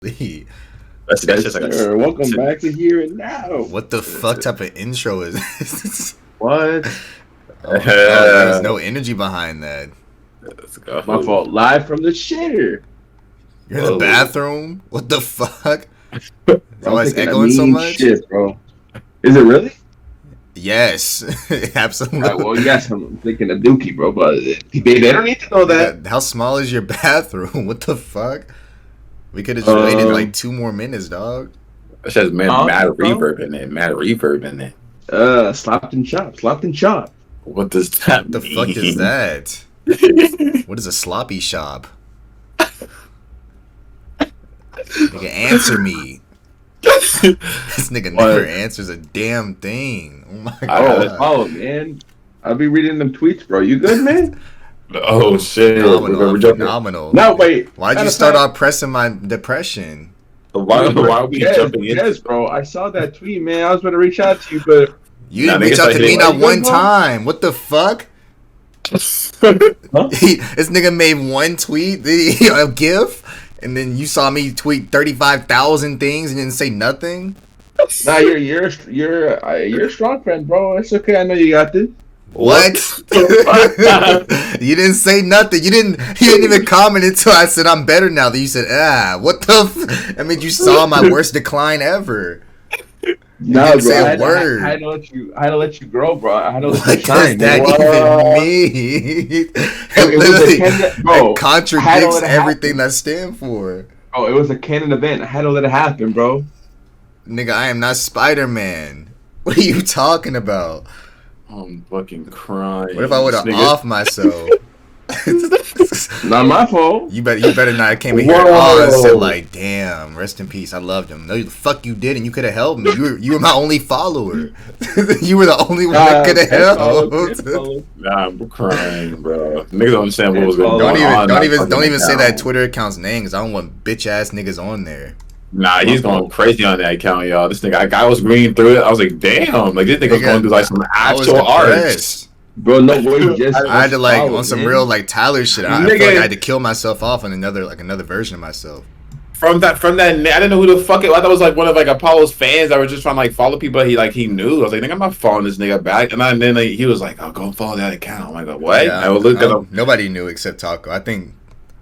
That's just like Sir, welcome back to Here and Now. what the fuck type of intro is this? What? Oh no, there was no energy behind that. Let's go. My fault. Live from the shitter. You're in the bathroom? What the fuck? Bro, Why I'm it's taking a echoing so mean much? shit, bro. Is it really? Yes, absolutely. Right, well, yes, I'm thinking a dookie, bro, but they don't need to know that. How small is your bathroom? What the fuck? We could have just waited like 2 more minutes, dog. That shit's mad reverb in it. Mad reverb in it. Slopped and chop. What does that What the mean? fuck is that? What is a sloppy shop? Nigga, answer me. This nigga never answers a damn thing. Oh my god. Oh, man. I'll be reading them tweets, bro. You good, man? Oh shit! Phenomenal. No, wait. Why'd you start off pressing my depression? Why are we jumping in? Yes, bro. I saw that tweet, man. I was going to reach out to you, but you didn't reach out to me not one time. What the fuck? This nigga made one tweet, a gif, and then you saw me tweet 35,000 things and didn't say nothing. Nah, you're a strong friend, bro. It's okay. I know you got this. What? You didn't say nothing. You didn't even comment until I said I'm better now. Then you said, what the? I mean, you saw my worst decline ever. No, bro. Say a word. I had to let you grow, bro. I had to let you shine. What does that even mean? It contradicts everything that stand for. Oh, it was a canon event. I had to let it happen, bro. Nigga, I am not Spider-Man. What are you talking about? I'm fucking crying. What if I would have off myself? Not my fault. You better not came in here and said like, damn, rest in peace. I loved him. No, the fuck you didn't. You could have helped me. You were my only follower. You were the only one that could have helped. Nah, I'm crying, bro. Niggas don't understand what was going on. Don't even say that Twitter account's name, because I don't want bitch ass niggas on there. Nah, he's going crazy on that account, y'all. This nigga, I was reading through it. I was like, damn, like this nigga was going through like some actual art. Bro, no boy, I had to like on some real like Tyler shit. I feel like I had to kill myself off on another version of myself. From that, I didn't know who the fuck it. I thought it was like one of like Apollo's fans that were just trying to like follow people. He knew. I was like, nigga, I'm not following this nigga back. And then like, he was like, oh, go follow that account. I'm like, what? Yeah, I would look at him. Nobody knew except Taco. I think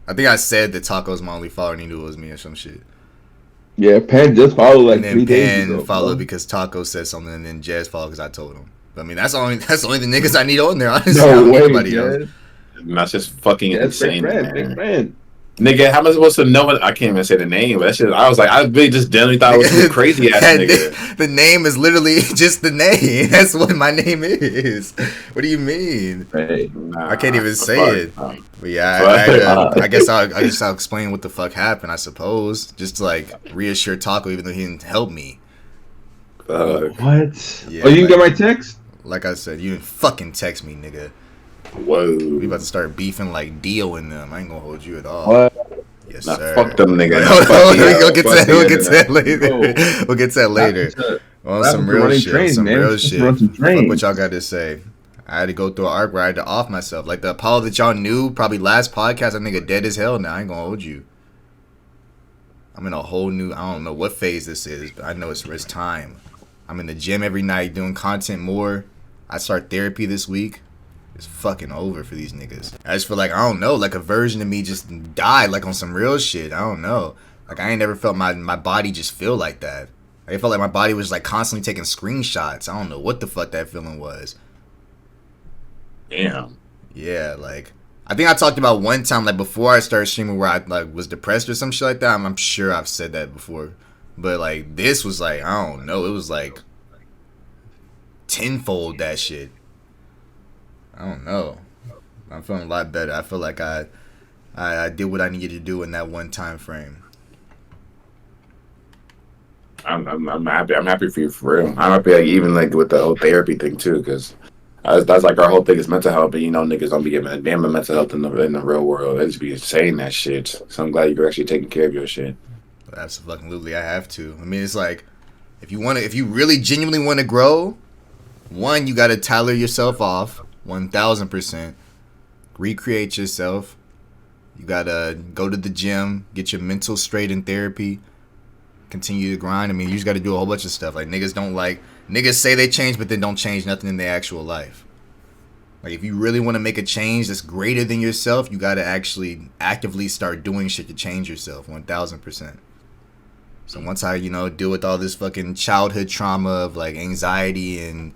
I said that Taco was my only follower and he knew it was me or some shit. Yeah, Penn just followed like and then 3 days ago. Penn followed because Taco said something, and then Jez followed because I told him. But I mean, that's only the niggas I need on there. Honestly, no I don't way, need anybody else. That's just fucking insane. Big friend. Nigga, how am I supposed to know I can't even say the name, but that shit, I was like, I really just genuinely thought it was some crazy ass nigga. The name is literally just the name. That's what my name is. What do you mean? Hey, I can't even say it. But yeah, I guess I'll explain what the fuck happened, I suppose. Just to like reassure Taco, even though he didn't help me. What? Yeah, you didn't get my text? Like I said, you didn't fucking text me, nigga. Whoa. We about to start beefing like Dio and them. I ain't gonna hold you at all. What? Yes, nah, sir. Fuck them niggas. We'll get to that later. We'll get to that later. On some real shit. Some real shit. Fuck what y'all got to say. I had to go through an arc where I had to off myself. Like the Apollo that y'all knew, probably last podcast, that nigga dead as hell now. I ain't gonna hold you. I'm in a whole new, I don't know what phase this is, but I know it's time. I'm in the gym every night doing content more. I start therapy this week. It's fucking over for these niggas. I just feel like, I don't know, like a version of me just died, like on some real shit. I don't know. Like I ain't never felt my body just feel like that. I felt like my body was like constantly taking screenshots. I don't know what the fuck that feeling was. Damn. Yeah, like I think I talked about one time, like before I started streaming, where I like was depressed or some shit like that. I'm sure I've said that before, but like this was like, I don't know, it was like tenfold that shit. I don't know. I'm feeling a lot better. I feel like I did what I needed to do in that one time frame. I'm happy. I'm happy for you for real. I'm happy, like, even like with the whole therapy thing too, because that's like our whole thing is mental health. But you know, niggas don't be giving a damn about mental health in the real world. They just be saying that shit. So I'm glad you're actually taking care of your shit. Absolutely, I have to. I mean, it's like if you really genuinely want to grow, one, you got to Tyler yourself off 1,000%. Recreate yourself. You gotta go to the gym, get your mental straight in therapy. continue to grind. I mean, you just got to do a whole bunch of stuff. Like niggas say they change, but then don't change nothing in their actual life. Like if you really want to make a change that's greater than yourself, you got to actually actively start doing shit to change yourself 1000%. So once I, deal with all this fucking childhood trauma of like anxiety and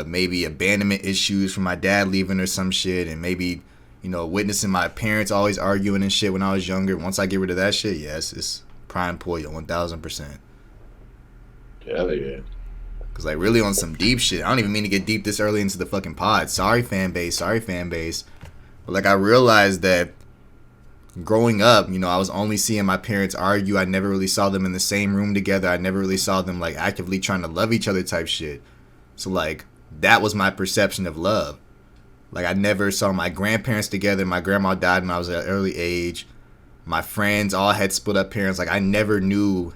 maybe abandonment issues from my dad leaving or some shit, and maybe, witnessing my parents always arguing and shit when I was younger. Once I get rid of that shit, yes, it's prime Pollo 1000%. Hell yeah. Cause like really on some deep shit. I don't even mean to get deep this early into the fucking pod. Sorry fan base. But like I realized that growing up, I was only seeing my parents argue. I never really saw them in the same room together. I never really saw them like actively trying to love each other type shit. So like that was my perception of love. Like I never saw my grandparents together. My grandma died when I was at an early age. My friends all had split up parents. Like I never knew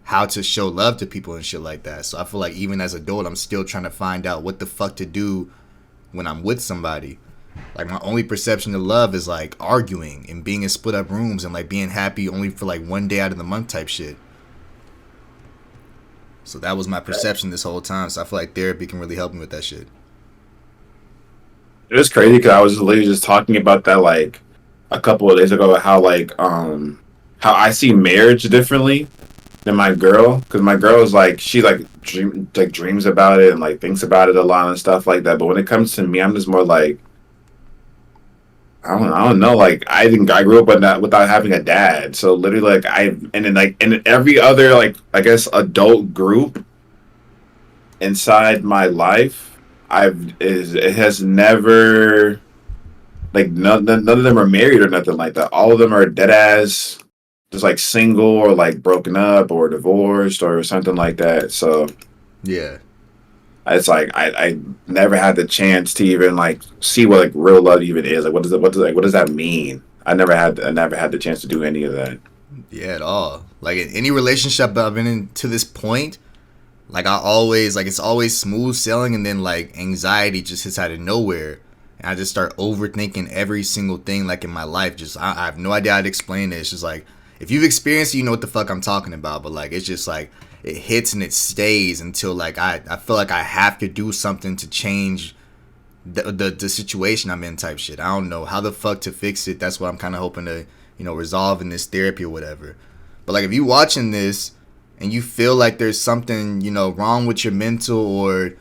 how to show love to people and shit like that. So I feel like even as an adult, I'm still trying to find out what the fuck to do when I'm with somebody. Like my only perception of love is like arguing and being in split up rooms and like being happy only for like one day out of the month type shit. So that was my perception this whole time. So I feel like therapy can really help me with that shit. It was crazy because I was literally just talking about that like a couple of days ago, how like how I see marriage differently than my girl, because my girl is like she dreams about it and like thinks about it a lot and stuff like that. But when it comes to me, I'm just more like I don't know. Like I grew up without having a dad, so literally like in every other like I guess adult group inside my life, it has never like none of them are married or nothing like that. All of them are dead ass just like single or like broken up or divorced or something like that. So yeah, it's like I never had the chance to even like see what like real love even is. Like what does that mean? I never had the chance to do any of that. Yeah, at all. Like in any relationship I've been in to this point, like I always like it's always smooth sailing, and then like anxiety just hits out of nowhere. And I just start overthinking every single thing like in my life. Just I have no idea how to explain it. It's just like if you've experienced it, you know what the fuck I'm talking about. But like it's just like it hits and it stays until like I feel like I have to do something to change the situation I'm in type shit. I don't know how the fuck to fix it. That's what I'm kind of hoping to resolve in this therapy or whatever. But like if you watching this and you feel like there's something wrong with your mental, or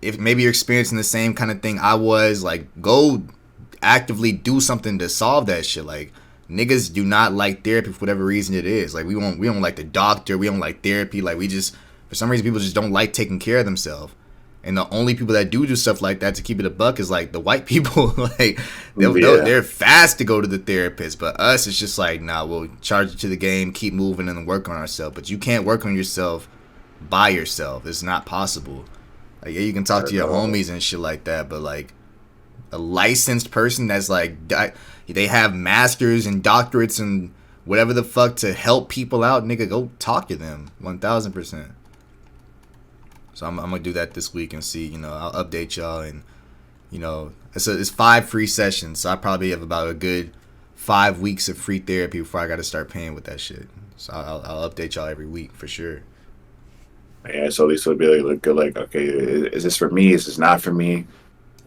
if maybe you're experiencing the same kind of thing I was, like go actively do something to solve that shit. Like niggas do not like therapy for whatever reason it is. Like we don't like the doctor, we don't like therapy. Like we just, for some reason, people just don't like taking care of themselves. And the only people that do stuff like that, to keep it a buck, is like the white people. Like they're fast to go to the therapist, but us, it's just like, nah, we'll charge it to the game, keep moving, and work on ourselves. But you can't work on yourself by yourself. It's not possible. Like yeah, you can talk to your homies and shit like that, but like a licensed person that's like they have masters and doctorates and whatever the fuck to help people out, nigga, go talk to them 1000%. So I'm gonna do that this week and see, I'll update y'all, and it's 5 free sessions, so I probably have about a good 5 weeks of free therapy before I got to start paying with that shit. So I'll update y'all every week for sure. Yeah, so at least it'll be like good, like, okay, is this for me? Is this not for me?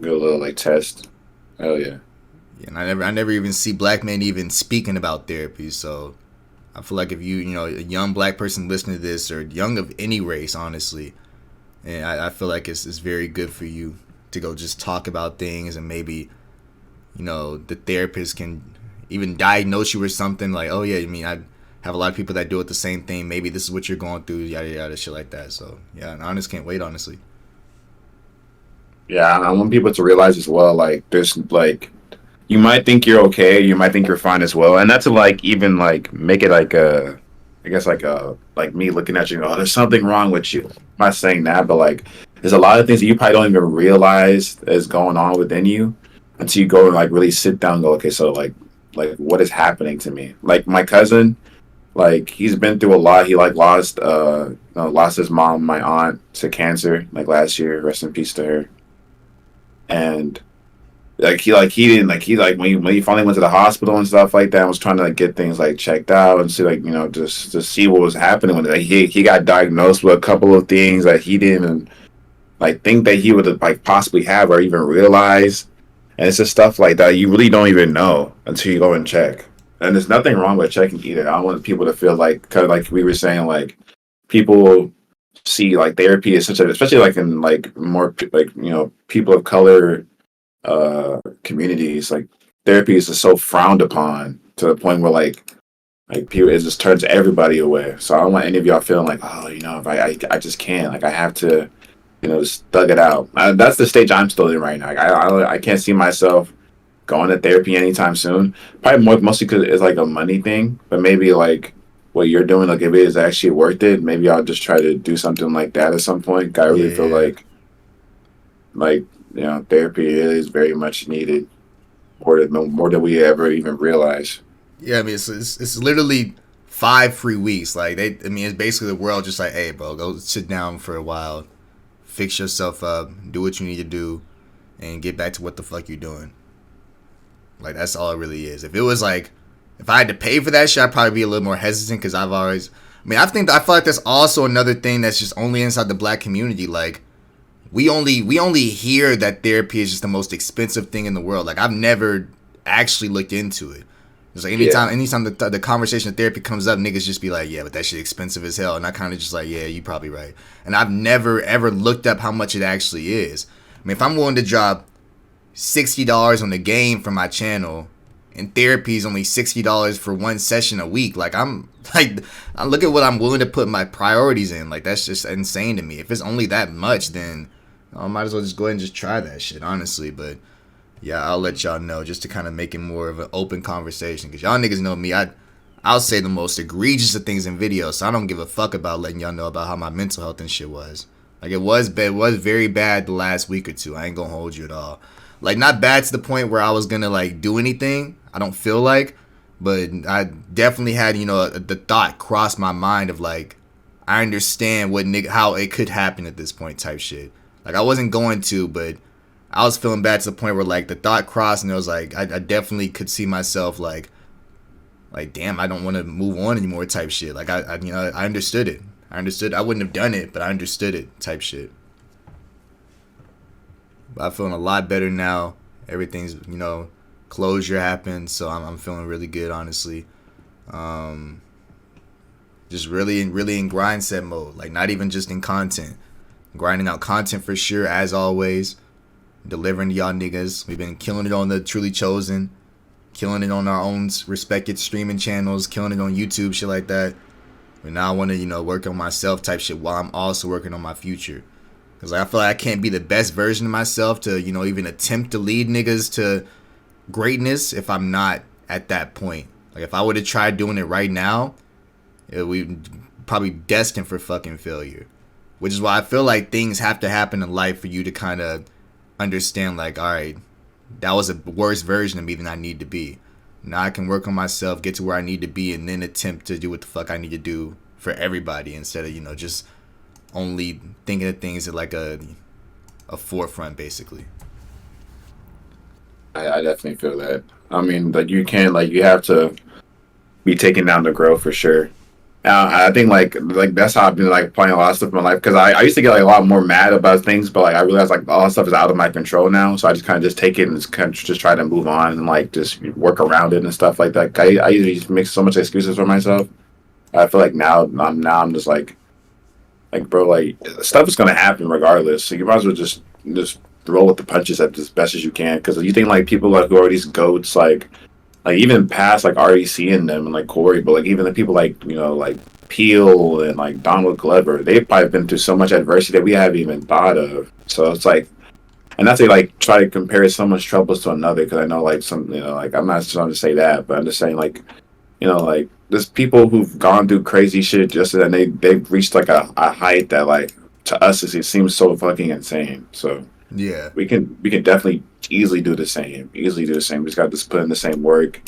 Go a little like test. Hell yeah. Yeah, and I never even see black men even speaking about therapy. So I feel like if a young black person listening to this, or young of any race, honestly, and I feel like it's very good for you to go just talk about things, and maybe the therapist can even diagnose you with something like, oh yeah, I have a lot of people that do it the same thing. Maybe this is what you're going through, yada yada, shit like that. So yeah, and I just can't wait, honestly. Yeah, I want people to realize as well, like there's like you might think you're okay, you might think you're fine as well, and that's to like even like make it like I guess like me looking at you, oh, there's something wrong with you. I'm not saying that, but like there's a lot of things that you probably don't even realize is going on within you until you go and like really sit down and go, okay, so like what is happening to me? Like my cousin, like he's been through a lot. He like lost his mom, my aunt, to cancer like last year. Rest in peace to her. And he didn't when he finally went to the hospital and stuff like that and was trying to like get things like checked out and see like just to see what was happening with it. Like, he got diagnosed with a couple of things that he didn't like think that he would like possibly have or even realize. And it's just stuff like that you really don't even know until you go and check. And there's nothing wrong with checking either. I don't want people to feel like, kind of like we were saying, like people see like therapy as such a, especially like in like more like people of color communities, like therapy is just so frowned upon to the point where like people, it just turns everybody away. So I don't want any of y'all feeling like, oh, if I just can't, like I have to, just thug it out. That's the stage I'm still in right now. Like, I can't see myself going to therapy anytime soon. Probably mostly because it's like a money thing. But maybe like what you're doing, like if it is actually worth it, maybe I'll just try to do something like that at some point. I really feel like therapy is very much needed, more than we ever even realize. Yeah, I mean it's literally 5 free weeks. Like it's basically the world just like, hey, bro, go sit down for a while. Fix yourself up, do what you need to do, and get back to what the fuck you're doing. Like, that's all it really is. If it was like, if I had to pay for that shit, I'd probably be a little more hesitant because I feel like that's also another thing that's just only inside the black community. Like, we only hear that therapy is just the most expensive thing in the world. Like, I've never actually looked into it. It's like anytime the conversation of therapy comes up, niggas just be like, yeah, but that shit expensive as hell. And I kind of just like, yeah, you probably right. And I've never ever looked up how much it actually is. I mean, if I'm willing to drop $60 on the game for my channel, and therapy is only $60 for one session a week, like I look at what I'm willing to put my priorities in. Like, that's just insane to me. If it's only that much, then I might as well just go ahead and just try that shit, honestly. But yeah, I'll let y'all know just to kind of make it more of an open conversation. Because y'all niggas know me. I'll say the most egregious of things in videos. So I don't give a fuck about letting y'all know about how my mental health and shit was. Like, it was very bad the last week or two. I ain't gonna hold you at all. Like, not bad to the point where I was gonna, like, do anything. I don't feel like. But I definitely had, the thought cross my mind of, like, I understand how it could happen at this point type shit. Like, I wasn't going to, but I was feeling bad to the point where, like, the thought crossed, and it was like, I definitely could see myself, like, damn, I don't want to move on anymore type shit. Like, I understood it. I wouldn't have done it, but I understood it type shit. But I'm feeling a lot better now. Everything's, closure happened, so I'm feeling really good, honestly. Just really in grind set mode. Like, not even just in content. Grinding out content for sure, as always. Delivering to y'all niggas. We've been killing it on the Truly Chosen, killing it on our own respected streaming channels, killing it on YouTube, shit like that. But now I want to, work on myself type shit while I'm also working on my future. Because I feel like I can't be the best version of myself to, even attempt to lead niggas to greatness if I'm not at that point. Like, if I would have tried doing it right now, we'd probably destined for fucking failure. Which is why I feel like things have to happen in life for you to kind of understand, like, all right, that was a worse version of me than I need to be. Now I can work on myself, get to where I need to be, and then attempt to do what the fuck I need to do for everybody instead of, just only thinking of things at like a forefront, basically. I definitely feel that. I mean, like you have to be taken down to grow for sure. I think like that's how I've been like applying a lot of stuff in my life, because I used to get like a lot more mad about things, but like I realized like all that stuff is out of my control now, so I just kind of just take it and just kind of just try to move on and like just work around it and stuff like that. I usually just make so much excuses for myself. I feel like now I'm just like bro, like stuff is gonna happen regardless, so you might as well just roll with the punches as best as you can, because you think like people like who are these goats like even past like REC and them and like Corey, but like even the people like like Peel and like Donald Glover, they've probably been through so much adversity that we haven't even thought of. So it's like, and not to like try to compare someone's troubles to another, because I know like some like I'm not trying to say that, but I'm just saying like like there's people who've gone through crazy shit just and they've reached like a height that like to us it seems so fucking insane. So we can definitely easily do the same. We just got to put in the same work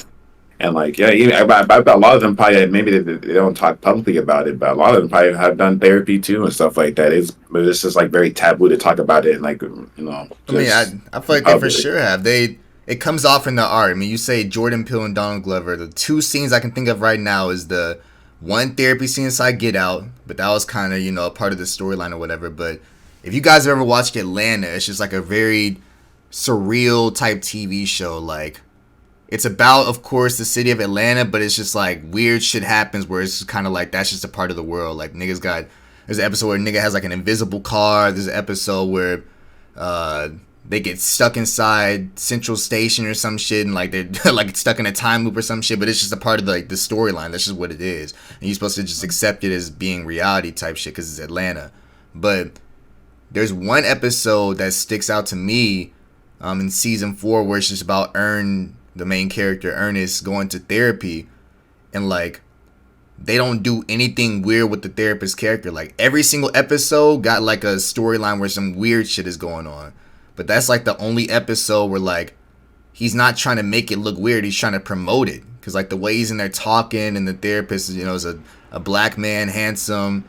And like, yeah, even a lot of them probably maybe they don't talk publicly about it, but a lot of them probably have done therapy too and stuff like that. It's just like very taboo to talk about it, and like I mean, I feel like they for sure have. It comes off in the art. I mean, you say Jordan Peele and Donald Glover. The two scenes I can think of right now is the one therapy scene inside Get Out, but that was kind of a part of the storyline or whatever. But if you guys have ever watched Atlanta, it's just like a very surreal type TV show. Like, it's about, of course, the city of Atlanta, but it's just like weird shit happens where it's kind of like that's just a part of the world. Like, there's an episode where a nigga has like an invisible car. There's an episode where they get stuck inside Central Station or some shit, and like they're like stuck in a time loop or some shit. But it's just a part of the storyline. That's just what it is, and you're supposed to just accept it as being reality type shit because it's Atlanta. But there's one episode that sticks out to me in season 4 where it's just about the main character Ernest going to therapy, and like they don't do anything weird with the therapist character. Like every single episode got like a storyline where some weird shit is going on, but that's like the only episode where like he's not trying to make it look weird, he's trying to promote it, because like the way he's in there talking, and the therapist is a black man, handsome,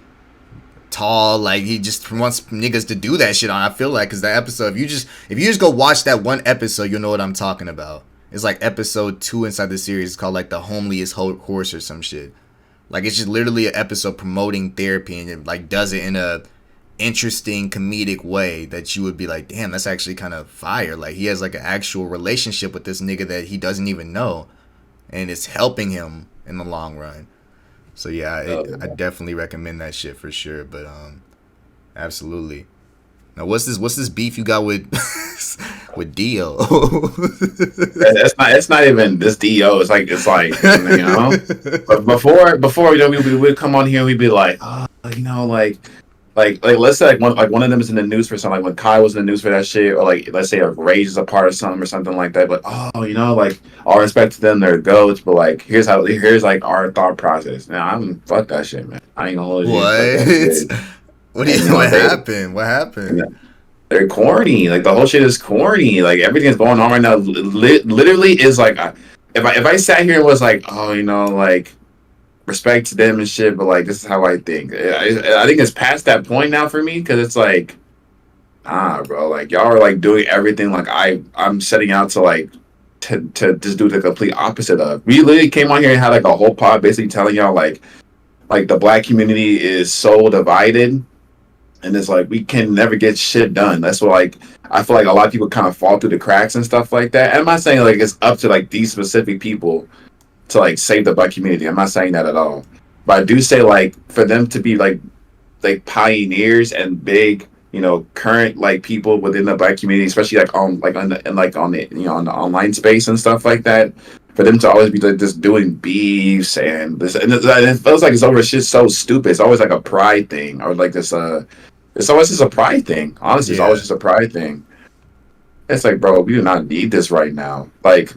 tall, like he just wants niggas to do that shit on. I feel like because that episode, if you just go watch that one episode, you'll know what I'm talking about. It's like episode 2 inside the series. It's called like The Homeliest Horse or some shit. Like it's just literally an episode promoting therapy, and it like does it in a interesting comedic way that you would be like, damn, that's actually kind of fire. Like he has like an actual relationship with this nigga that he doesn't even know, and it's helping him in the long run. So yeah, I definitely recommend that shit for sure. But absolutely. Now what's this beef you got with with Dio? It's not even this Dio. It's like But before we would come on here and we'd be like, oh, like let's say like one of them is in the news for something, like when Kai was in the news for that shit, or like let's say a Rage is a part of something or something like that. But like all respect to them, they're goats. But like here's like our thought process. Now I'm fuck that shit, man. I ain't gonna hold you. What happened? What happened? They're corny. Like the whole shit is corny. Like everything that's going on right now, literally is like, if I sat here and was like, like respect to them and shit, but like this is how I think. I think it's past that point now for me, because it's like, bro, like y'all are like doing everything like I'm setting out to like to just do the complete opposite of. We literally came on here and had like a whole pod basically telling y'all like the black community is so divided, and it's like we can never get shit done. That's what like I feel like a lot of people kind of fall through the cracks and stuff like that. And I'm not saying like it's up to like these specific people to like save the black community. I'm not saying that at all. But I do say like for them to be like pioneers and big, current like people within the black community, especially like on the on the online space and stuff like that. For them to always be like just doing beefs and this, and it feels like it's over shit so stupid. It's always like a pride thing, or like this. It's always just a pride thing. Honestly, It's always just a pride thing. It's like, bro, we do not need this right now. Like,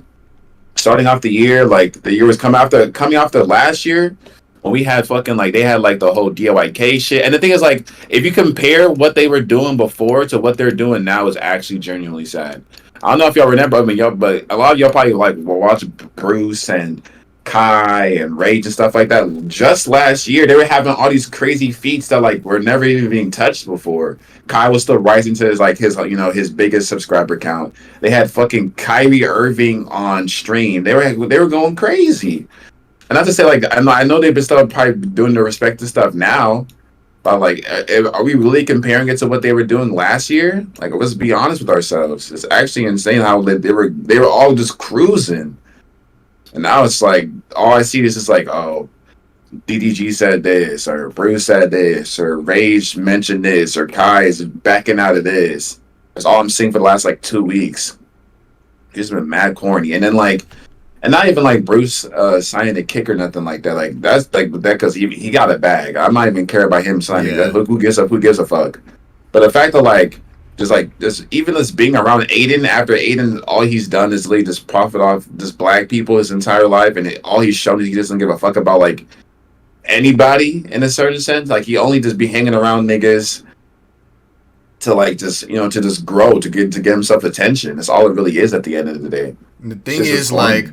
starting off the year, like the year was coming after last year, when we had fucking like they had like the whole DIYK shit. And the thing is, like, if you compare what they were doing before to what they're doing now, is actually genuinely sad. I don't know if y'all remember, but a lot of y'all probably like will watch Bruce and Kai and Rage and stuff like that. Just last year, they were having all these crazy feats that like were never even being touched before. Kai was still rising to his biggest subscriber count. They had fucking Kyrie Irving on stream. They were going crazy. And not to say like I know they've been still probably doing the respective stuff now. But like, are we really comparing it to what they were doing last year? Like, let's be honest with ourselves. It's actually insane how they were all just cruising, and now it's like all I see is just like, oh, DDG said this, or Bruce said this, or Rage mentioned this, or Kai is backing out of this. That's all I'm seeing for the last like 2 weeks. It's been mad corny, and then like. And not even like Bruce signing a kick or nothing like that. Like that's like that because he got a bag. I'm not even care about him signing that. Who gives a fuck? But the fact that like just even just being around Aiden after Aiden, all he's done is literally just profit off just black people his entire life, and all he's shown is he doesn't give a fuck about like anybody in a certain sense. Like he only just be hanging around niggas to like just to just grow to get himself attention. That's all it really is at the end of the day. The thing is like.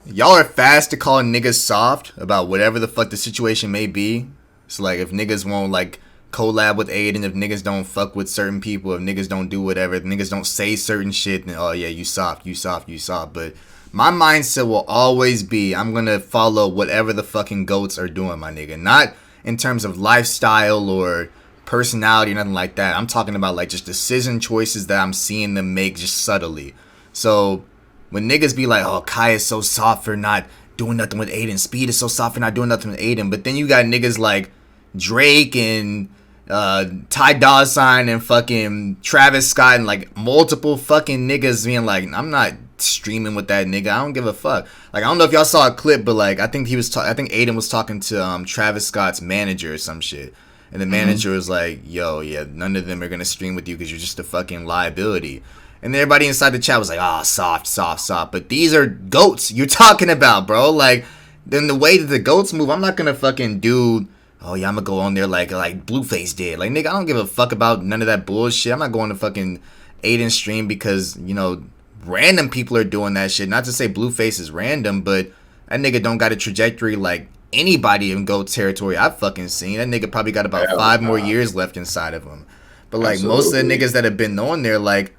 y'all are fast to call niggas soft about whatever the fuck the situation may be. So like if niggas won't like collab with Aiden, if niggas don't fuck with certain people, if niggas don't do whatever, if niggas don't say certain shit, then oh yeah, you soft, you soft, you soft. But my mindset will always be I'm gonna follow whatever the fucking goats are doing, my nigga. Not in terms of lifestyle or personality or nothing like that. I'm talking about like just decision choices that I'm seeing them make just subtly. So when niggas be like, oh, Kai is so soft for not doing nothing with Aiden, Speed is so soft for not doing nothing with Aiden, but then you got niggas like Drake and Ty Dolla Sign and fucking Travis Scott and like multiple fucking niggas being like, I'm not streaming with that nigga. I don't give a fuck. Like I don't know if y'all saw a clip, but like I think I think Aiden was talking to Travis Scott's manager or some shit. And the manager was like, yo, yeah, none of them are gonna stream with you because you're just a fucking liability. And everybody inside the chat was like, oh, soft, soft, soft. But these are goats you're talking about, bro. Like, then the way that the goats move, I'm not gonna fucking do, oh yeah, I'm gonna go on there like Blueface did. Like, nigga, I don't give a fuck about none of that bullshit. I'm not going to fucking Aiden stream because, you know, random people are doing that shit. Not to say Blueface is random, but that nigga don't got a trajectory like anybody in GOAT territory I've fucking seen. That nigga probably got about 5 more years left inside of him. But like most of the niggas that have been on there, like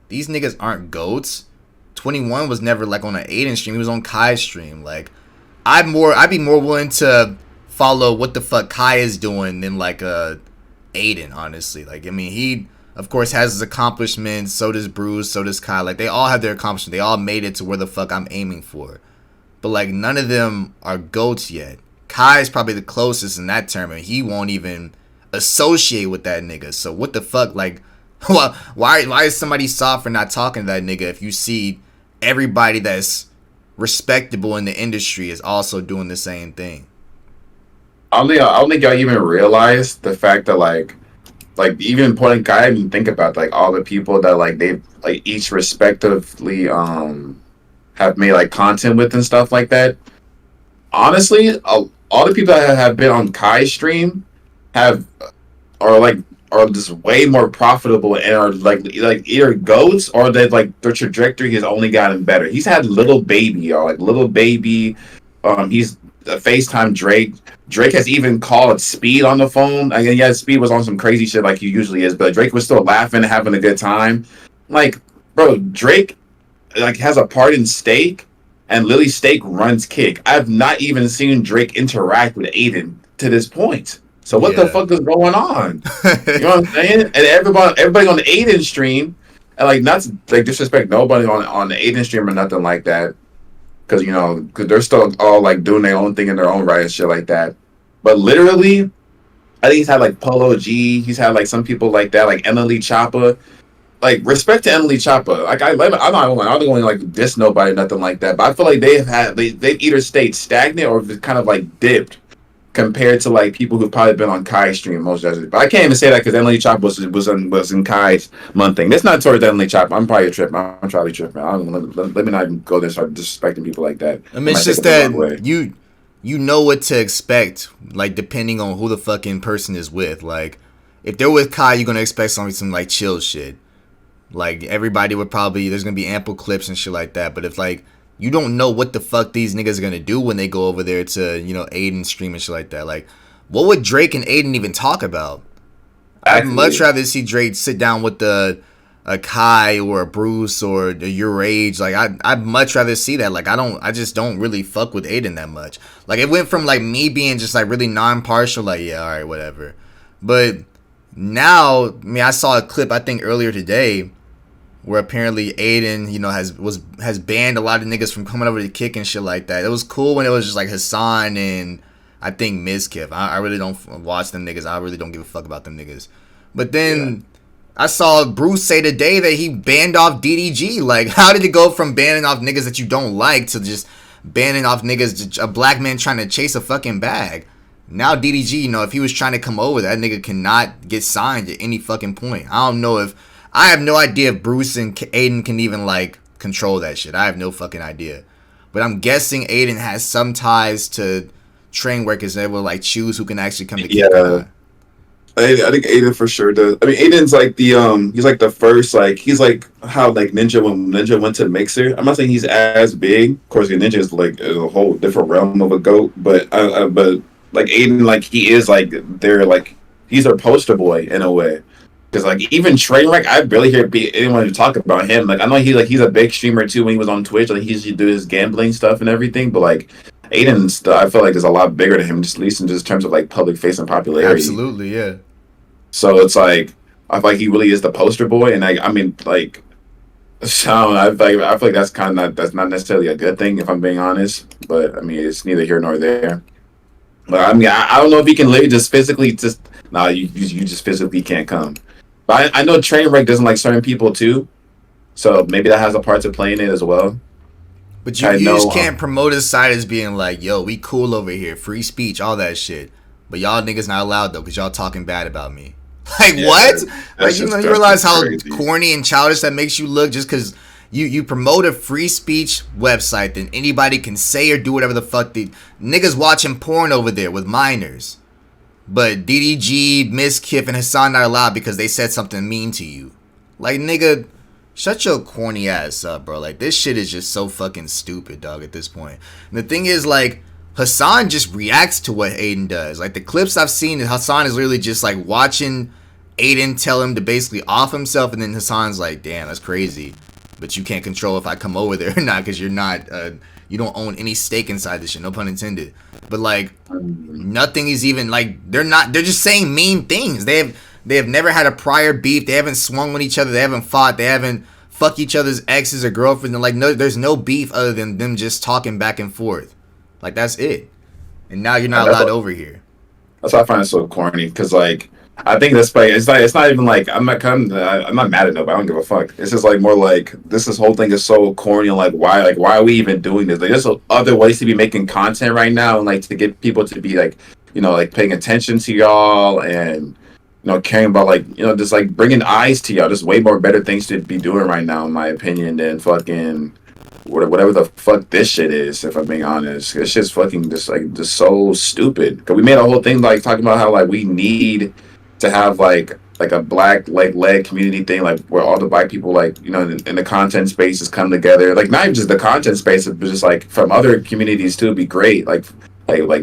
these niggas aren't GOATs. 21 was never like on an Aiden stream. He was on Kai's stream. Like I'd be more willing to follow what the fuck Kai is doing than like Aiden, honestly. Like I mean, he of course has his accomplishments. So does Bruce. So does Kai. Like they all have their accomplishments. They all made it to where the fuck I'm aiming for. But like none of them are GOATs yet. Kai is probably the closest in that term, and he won't even associate with that nigga. So what the fuck, like, why is somebody soft for not talking to that nigga if you see everybody that's respectable in the industry is also doing the same thing? I don't think y'all even realize the fact that like even putting Kai, even think about like all the people that like they've like each respectively have made like content with and stuff like that. Honestly, all the people that have been on Kai's stream are just way more profitable and are like either goats or that like their trajectory has only gotten better. He's had Little Baby, y'all, like Little Baby. He's FaceTime Drake. Drake has even called Speed on the phone. I mean, yeah, Speed was on some crazy shit like he usually is, but Drake was still laughing, having a good time. Like, bro, Drake like has a part in Steak. And Lily Steak runs Kick. I've not even seen Drake interact with Aiden to this point. So what the fuck is going on? You know what I'm saying? And everybody on the Aiden stream, and like not to like disrespect nobody on the Aiden stream or nothing like that, because you know, because they're still all like doing their own thing in their own right and shit like that. But literally, I think he's had like Polo G. He's had like some people like that, like Emily Choppa. Like respect to Emily Choppa. Like I'm not going to like diss nobody, nothing like that. But I feel like they've either stayed stagnant or kind of like dipped compared to like people who've probably been on Kai's stream most of it. But I can't even say that because Emily Choppa was in Kai's month thing. That's not towards Emily Choppa. I'm probably tripping. I'm probably tripping. Let me not even go there and start disrespecting people like that. I mean, it's just that you know what to expect. Like depending on who the fucking person is with. Like if they're with Kai, you're gonna expect some like chill shit. Like everybody would probably there's gonna be ample clips and shit like that. But if like you don't know what the fuck these niggas are gonna do when they go over there to, you know, Aiden stream and shit like that. Like what would Drake and Aiden even talk about? I'd much rather see Drake sit down with a Kai or a Bruce or Your Age. Like I'd much rather see that. Like I just don't really fuck with Aiden that much. Like it went from like me being just like really non-partial, like yeah, all right, whatever. But now, I mean, I saw a clip I think earlier today where apparently Aiden, you know, has banned a lot of niggas from coming over to Kick and shit like that. It was cool when it was just like Hassan and I think Mizkif. I really don't watch them niggas. I really don't give a fuck about them niggas. But then I saw Bruce say today that he banned off DDG. Like, how did it go from banning off niggas that you don't like to just banning off niggas, a black man trying to chase a fucking bag? Now DDG, you know, if he was trying to come over, that nigga cannot get signed at any fucking point. I have no idea if Bruce and Aiden can even like control that shit. I have no fucking idea. But I'm guessing Aiden has some ties to train workers that will like choose who can actually come to Kick. I think Aiden for sure does. I mean, Aiden's like he's like the first, like he's like how like Ninja went to Mixer. I'm not saying he's as big. Of course, Ninja is like a whole different realm of a goat, but like Aiden, like he is like they're like he's their poster boy in a way. Because like even Trainwreck, I barely hear anyone talk about him. Like I know he's a big streamer too when he was on Twitch. Like he used to do his gambling stuff and everything, but like Aiden's, I feel like is a lot bigger than him, just at least in just terms of like public facing popularity. Absolutely, yeah. So it's like I feel like he really is the poster boy, and I mean like, so I feel like that's not necessarily a good thing if I'm being honest. But I mean it's neither here nor there. But I mean I don't know if he can literally just physically just you just physically can't come. But I know Trainwreck doesn't like certain people too, so maybe that has a part to play in it as well. But you just can't promote his side as being like, yo, we cool over here, free speech, all that shit. But y'all niggas not allowed though, because y'all talking bad about me. Like, yeah, what? Like, you realize how crazy, corny and childish that makes you look just because you promote a free speech website that anybody can say or do whatever the fuck the niggas watching porn over there with minors. But DDG, Miskiff, and Hassan not allowed because they said something mean to you. Like, nigga, shut your corny ass up, bro. Like, this shit is just so fucking stupid, dog, at this point. And the thing is, like, Hassan just reacts to what Aiden does. Like, the clips I've seen, Hassan is literally just, like, watching Aiden tell him to basically off himself, and then Hassan's like, damn, that's crazy. But you can't control if I come over there or not, because you're not, you don't own any stake inside this shit, no pun intended. But, like, nothing is even, like, they're just saying mean things. They have never had a prior beef. They haven't swung on each other. They haven't fought. They haven't fucked each other's exes or girlfriends. And, like, no, there's no beef other than them just talking back and forth. Like, that's it. And now you're not allowed over here. That's why I find it so corny. Because, like, I think that's like it's not even like I'm not mad at nobody. I don't give a fuck. It's just like more like this whole thing is so corny. And like why are we even doing this? Like there's other ways to be making content right now and like to get people to be like like paying attention to y'all and caring about like just like bringing eyes to y'all. There's way more better things to be doing right now in my opinion than fucking whatever the fuck this shit is. If I'm being honest, it's just fucking just so stupid. Cause we made a whole thing like talking about how like we need to have like a black like led community thing like where all the black people like in the content spaces come together, like not even just the content space but just like from other communities too would be great, like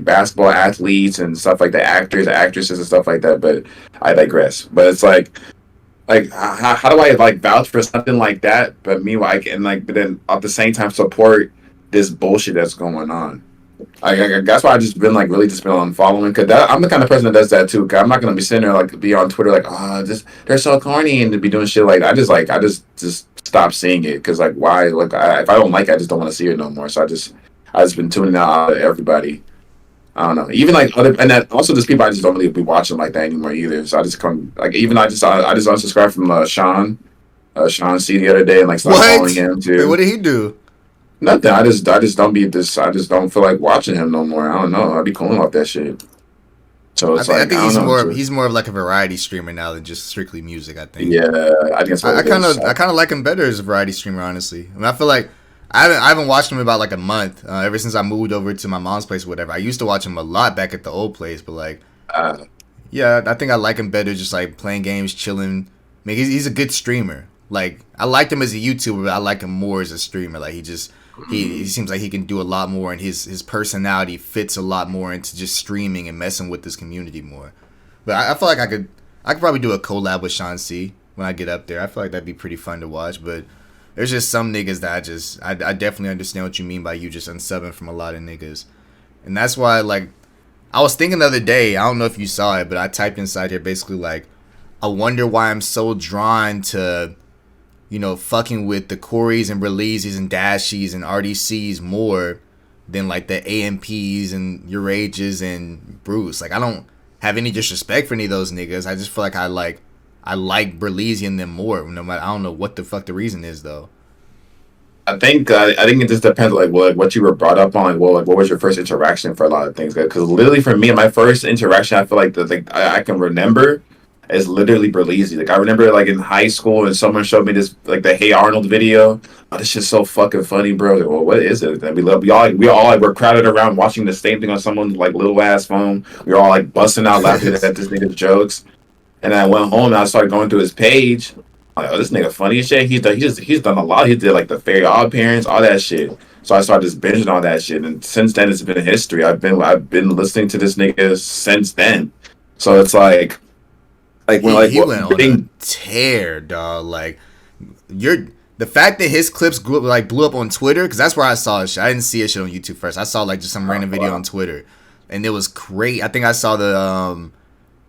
basketball athletes and stuff like that, actors, actresses and stuff like that. But I digress. But it's like how do I like vouch for something like that but meanwhile but then at the same time support this bullshit that's going on? That's why I just been like really just been on following, because I'm the kind of person that does that too. Cause I'm not gonna be sitting there like be on Twitter like they're so corny and to be doing shit like that. I just stop seeing it because like why like if I don't like it I just don't want to see it no more. So I just been tuning out everybody. I don't know, even like other and that also just people I just don't really be watching like that anymore either. So I just come like even I just unsubscribed from Sean C the other day and like started following him too. Wait, what did he do? Nothing. I just don't feel like watching him no more. I don't know. I'd be cooling off that shit. So it's I think he's more of like a variety streamer now than just strictly music. I think. Yeah, I think I kind of like him better as a variety streamer. Honestly, I mean, I feel like I haven't watched him in about like a month. Ever since I moved over to my mom's place or whatever. I used to watch him a lot back at the old place, but like, yeah, I think I like him better just like playing games, chilling. I mean, he's a good streamer. Like I liked him as a YouTuber, but I like him more as a streamer. Like he seems like he can do a lot more, and his personality fits a lot more into just streaming and messing with this community more. But I feel like I could probably do a collab with Sean C when I get up there. I feel like that'd be pretty fun to watch. But there's just some niggas that I definitely understand what you mean by you just unsubbing from a lot of niggas, and that's why like I was thinking the other day. I don't know if you saw it, but I typed inside here basically like I wonder why I'm so drawn to fucking with the Corys and Releases and Dashies and RDCs more than like the AMPs and Urages and Bruce. Like I don't have any disrespect for any of those niggas. I just feel like I like Berleezy and them more. No matter, I don't know what the fuck the reason is though. I think it just depends like what you were brought up on. What was your first interaction for a lot of things? Because literally for me, my first interaction, I feel like I can remember. Is literally Berleezy. Like I remember like in high school and someone showed me this like the Hey Arnold video. Oh, this shit's so fucking funny, bro. Like, well, what is it? And we all like were crowded around watching the same thing on someone's like little ass phone. We were all like busting out laughing at this nigga's jokes. And I went home and I started going through his page. I'm like, oh, this nigga funny as shit. He's done a lot. He did like the Fairy Odd Parents, all that shit. So I started just binging all that shit, and since then it's been history. I've been listening to this nigga since then. So it's like when he went on a tear, dog. Like the fact that his clips blew up on Twitter, because that's where I saw it. I didn't see it shit on YouTube first. I saw like just some random video on Twitter, and it was great. I think I saw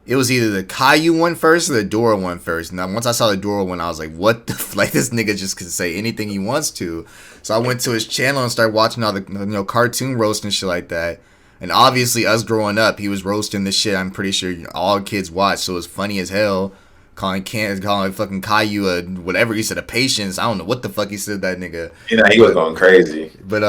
it was either the Caillou one first or the Dora one first. Now, once I saw the Dora one, I was like, what the like, this nigga just can say anything he wants to. So I went to his channel and started watching all the cartoon roast and shit like that. And obviously, us growing up, he was roasting this shit. I'm pretty sure all kids watch, so it was funny as hell. Calling fucking Caillou whatever he said, a patience. I don't know what the fuck he said, that nigga. He was going crazy. But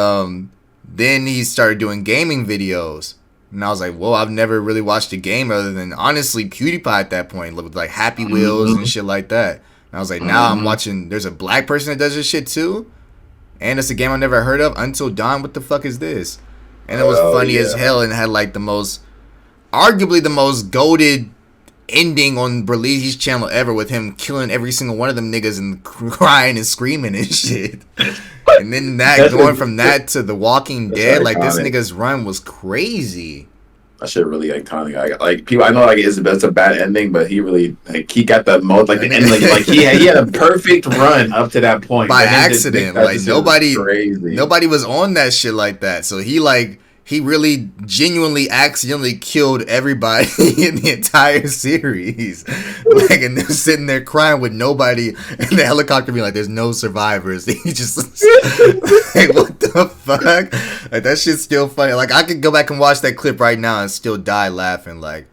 then he started doing gaming videos. And I was like, whoa, I've never really watched a game other than, honestly, PewDiePie at that point. With like Happy Wheels and shit like that. And I was like, now I'm watching, there's a black person that does this shit too? And it's a game I never heard of, Until Dawn. What the fuck is this? And it was funny as hell, and had like arguably the most goated ending on Berlizzi's channel ever, with him killing every single one of them niggas and crying and screaming and shit. And then going from that to The Walking Dead, like this nigga's run was crazy. That shit really iconic. Like people, I know like it's a bad ending, but he really he got the most the ending. Like he had a perfect run up to that point by accident. Like nobody was on that shit like that. So he really genuinely accidentally killed everybody in the entire series. Like, and they're sitting there crying with nobody in the helicopter being like, there's no survivors. He just like, what the fuck? Like, that shit's still funny. Like, I could go back and watch that clip right now and still die laughing. Like,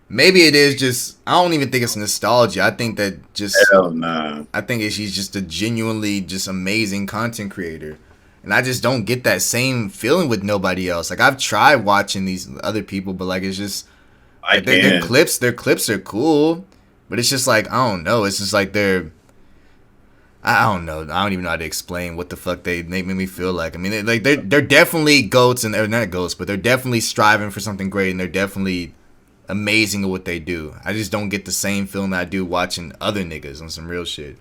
maybe it is just, I don't even think it's nostalgia. I think that just, hell nah. I think he's just a genuinely just amazing content creator. And I just don't get that same feeling with nobody else. Like, I've tried watching these other people, but like, it's just their clips are cool, but it's just like, I don't know. It's just like I don't know. I don't even know how to explain what the fuck they make me feel like. I mean, they're definitely goats, and they're not goats, but they're definitely striving for something great, and they're definitely amazing at what they do. I just don't get the same feeling that I do watching other niggas on some real shit.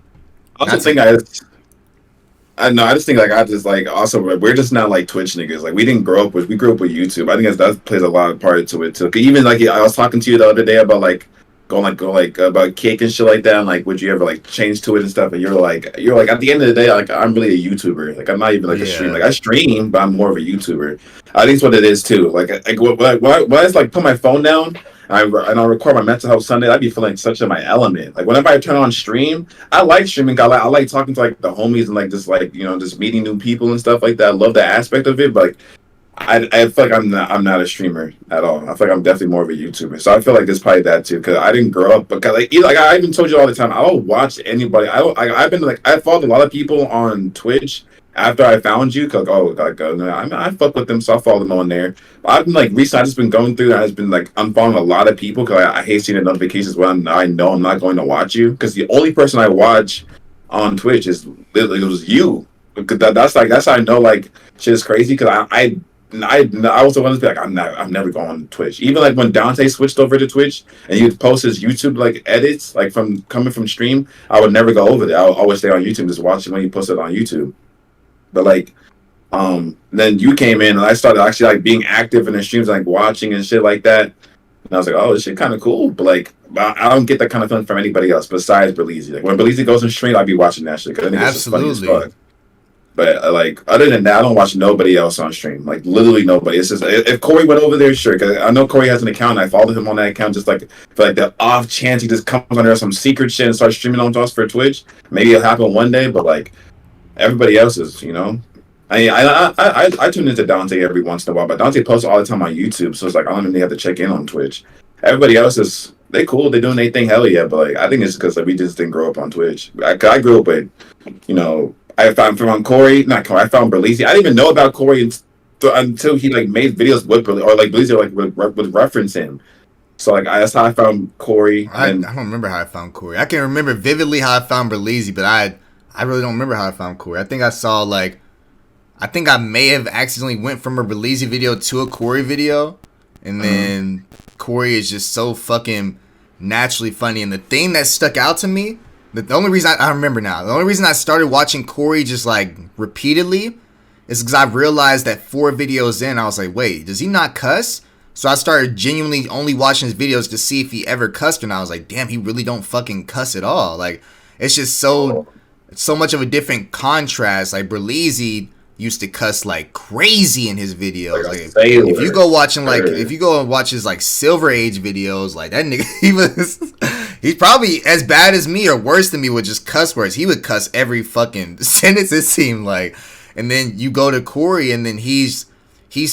I just think I just think like also we're just not like Twitch niggas. Like we grew up with YouTube. I think that plays a lot of part to it too. Even like I was talking to you the other day about like going about cake and shit like that, and like would you ever like change to it and stuff, and you're like at the end of the day, like I'm really a YouTuber. Like I'm not even like a streamer. Like I stream, but I'm more of a YouTuber. I think it's what it is too. Like when I just like put my phone down and I record my mental health Sunday, I'd be feeling such in my element. Like whenever I turn on stream, I like streaming. I like talking to like the homies and like just like just meeting new people and stuff like that. I love that aspect of it, but like I feel like I'm not a streamer at all. I feel like I'm definitely more of a YouTuber. So I feel like there's probably that too, because I didn't grow up. Because like I even told you all the time, I don't watch anybody. I followed a lot of people on Twitch after I found you. Cause I fuck with them, so I follow them on there. But I've been like recently, I've just been going through. I've been like unfollowing a lot of people because I hate seeing the notifications when I know I'm not going to watch you. Because the only person I watch on Twitch it was you. That's how I know like shit is crazy. Because I was the one to be like, I'm never going on Twitch. Even like when Dante switched over to Twitch and he would post his YouTube like edits, like from coming from stream, I would never go over there. I would always stay on YouTube, just watching when he posted on YouTube. But like, then you came in and I started actually like being active in the streams, like watching and shit like that. And I was like, oh, this shit kind of cool. But like, I don't get that kind of feeling from anybody else besides Berlizzi. Like when Berlizzi goes on stream, I'd be watching that shit because I think it's just funny as fuck. But like, other than that, I don't watch nobody else on stream. Like literally nobody. It's just if Corey went over there, sure. Because I know Corey has an account. And I followed him on that account just like for like the off chance he just comes under some secret shit and starts streaming on to us for Twitch. Maybe it'll happen one day. But like everybody else is, I tune into Dante every once in a while. But Dante posts all the time on YouTube, so it's like I don't even have to check in on Twitch. Everybody else they cool. They doing their thing. Hell yeah. But like I think it's because like, we just didn't grow up on Twitch. I grew up with, I found Corey. Not Corey. I found Berlizzi. I didn't even know about Corey until he like made videos with Berlizzi, or like Berlizzi like would reference him. So like that's how I found Corey. I don't remember how I found Corey. I can remember vividly how I found Berlizzi, but I really don't remember how I found Corey. I think I may have accidentally went from a Berlizzi video to a Corey video, and then Corey is just so fucking naturally funny. And the thing that stuck out to me, the only reason I remember now, the only reason I started watching Corey just like repeatedly is because I realized that 4 videos in, I was like, wait, does he not cuss? So I started genuinely only watching his videos to see if he ever cussed, and I was like, damn, he really don't fucking cuss at all. Like, it's just so much of a different contrast. Like, Berleezy used to cuss like crazy in his videos. Like if you go watching like if you go and watch his like Silver Age videos, like that nigga, he's probably as bad as me or worse than me with just cuss words. He would cuss every fucking sentence, it seemed like. And then you go to Corey, and then he's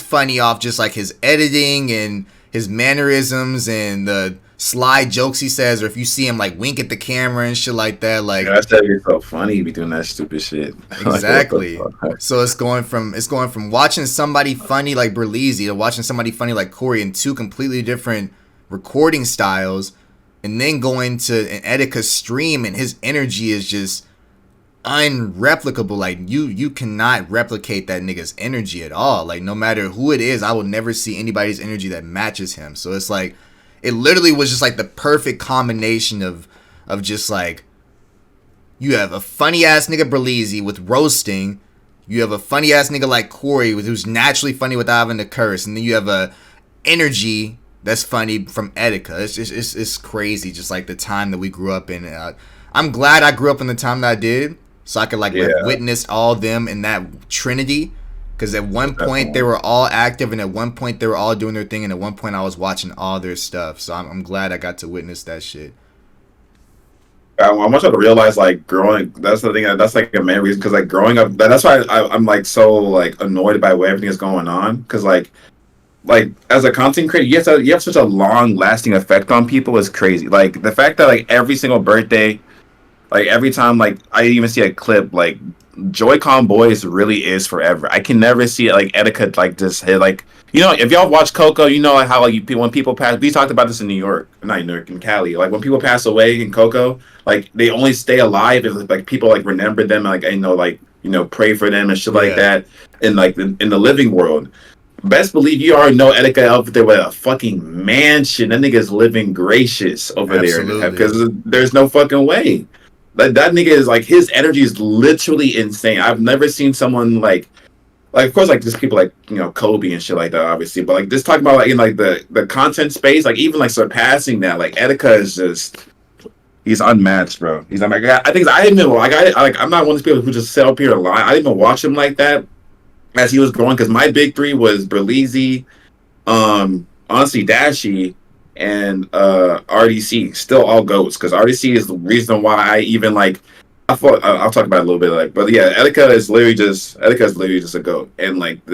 funny off just like his editing and his mannerisms and the sly jokes he says, or if you see him like wink at the camera and shit like that. Like, that's so funny. Be doing that stupid shit. Exactly. So it's going from watching somebody funny like Berleezy to watching somebody funny like Corey in 2 completely different recording styles, and then going to an Etika stream, and his energy is just unreplicable. Like you cannot replicate that nigga's energy at all. Like, no matter who it is, I will never see anybody's energy that matches him. So it's like, it literally was just like the perfect combination of just like, you have a funny ass nigga Berleezy with roasting, you have a funny ass nigga like Corey who's naturally funny without having to curse, and then you have a energy that's funny from Etika. It's crazy, just like the time that we grew up in. I'm glad I grew up in the time that I did, so I could like witness all of them in that trinity. Because at one point they were all active, and at one point they were all doing their thing, and at one point I was watching all their stuff. So I'm glad I got to witness that shit. I want you to realize, like, growing. That's the thing. That's like a main reason. Because like growing up, that's why I'm like so like annoyed by what everything is going on. Because like as a content creator, you have such a long lasting effect on people is crazy. Like the fact that like every single birthday, like every time like I even see a clip, like Joy-Con Boys really is forever. I can never see it like Etika like just hit like, you know, if y'all watch Coco, you know like how like when people pass. We talked about this in New York, not in New York, in Cali. Like when people pass away in Coco, like they only stay alive if like people like remember them, like pray for them and shit like that. In like in the living world, best believe you already know Etika up there with a fucking mansion. That nigga's living gracious over there because there's no fucking way. That nigga is like, his energy is literally insane. I've never seen someone like of course like just people like, you know, Kobe and shit like that obviously, but like just talking about like in like the content space, like even like surpassing that. Like Etika is just, he's unmatched, bro. He's unmatched. I think I'm not one of those people who just sit up here and lie. I didn't even watch him like that as he was growing, because my big 3 was Berleezy, honestly Dashie, and RDC. Still all goats, because RDC is the reason why I even like. I'll talk about it a little bit, like, but yeah, Etika is literally just a goat, and like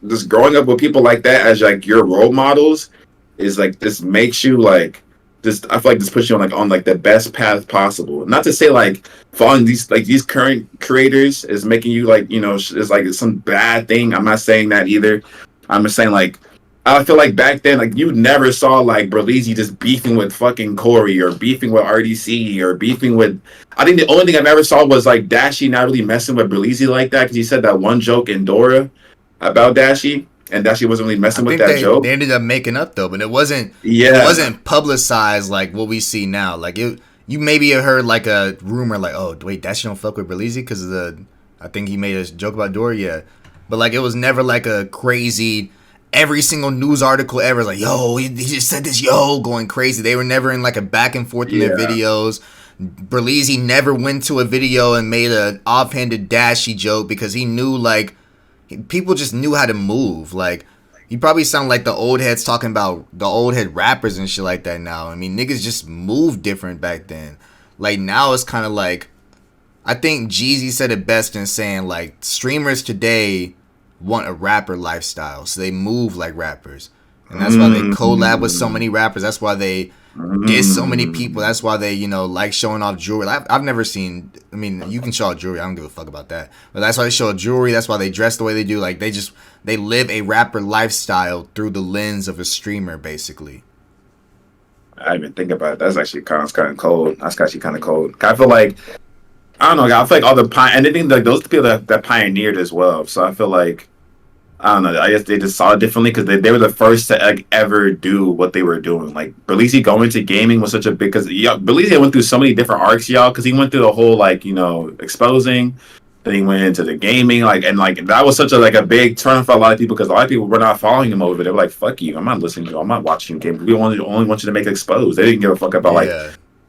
just growing up with people like that as like your role models is like, this makes you like, just, I feel like this puts you on the best path possible. Not to say like following these current creators is making you like, you know, is like some bad thing. I'm not saying that either. I'm just saying like, I feel like back then, like, you never saw like Berleezy just beefing with fucking Corey or beefing with RDC or beefing with. I think the only thing I've ever saw was like Dashie not really messing with Berleezy like that, because he said that one joke in Dora about Dashie, and Dashie wasn't really messing with that joke. They ended up making up though, but it wasn't. Yeah, it wasn't publicized like what we see now. Like you maybe have heard like a rumor like, oh wait, Dashie don't fuck with Berleezy because of I think he made a joke about Dora. Yeah, but like it was never like a crazy. Every single news article ever is like, yo, he just said this, yo, going crazy. They were never in like a back and forth in their videos. Berleezy never went to a video and made an offhanded Dashie joke, because he knew like people just knew how to move. Like, you probably sound like the old heads talking about the old head rappers and shit like that now. I mean, niggas just moved different back then. Like now it's kind of like, I think Jeezy said it best in saying like, streamers today want a rapper lifestyle, so they move like rappers, and that's why they collab with so many rappers. That's why they diss so many people. That's why they, you know, like showing off jewelry. I've never seen. I mean, you can show off jewelry. I don't give a fuck about that. But that's why they show jewelry. That's why they dress the way they do. Like they live a rapper lifestyle through the lens of a streamer, basically. I didn't even think about it. That's actually kind of cold. That's actually kind of cold. I feel like, I don't know. I feel like all the and I think like those people that pioneered as well. So I feel like I don't know. I guess they just saw it differently because they were the first to like ever do what they were doing. Like Belize going to gaming was such a big because Belize went through so many different arcs, y'all. Because he went through the whole like exposing, then he went into the gaming, and that was such a big turn for a lot of people because a lot of people were not following him over. They were like, "Fuck you! I'm not listening to you. I'm not watching your game. We only want you to make exposed." They didn't give a fuck about like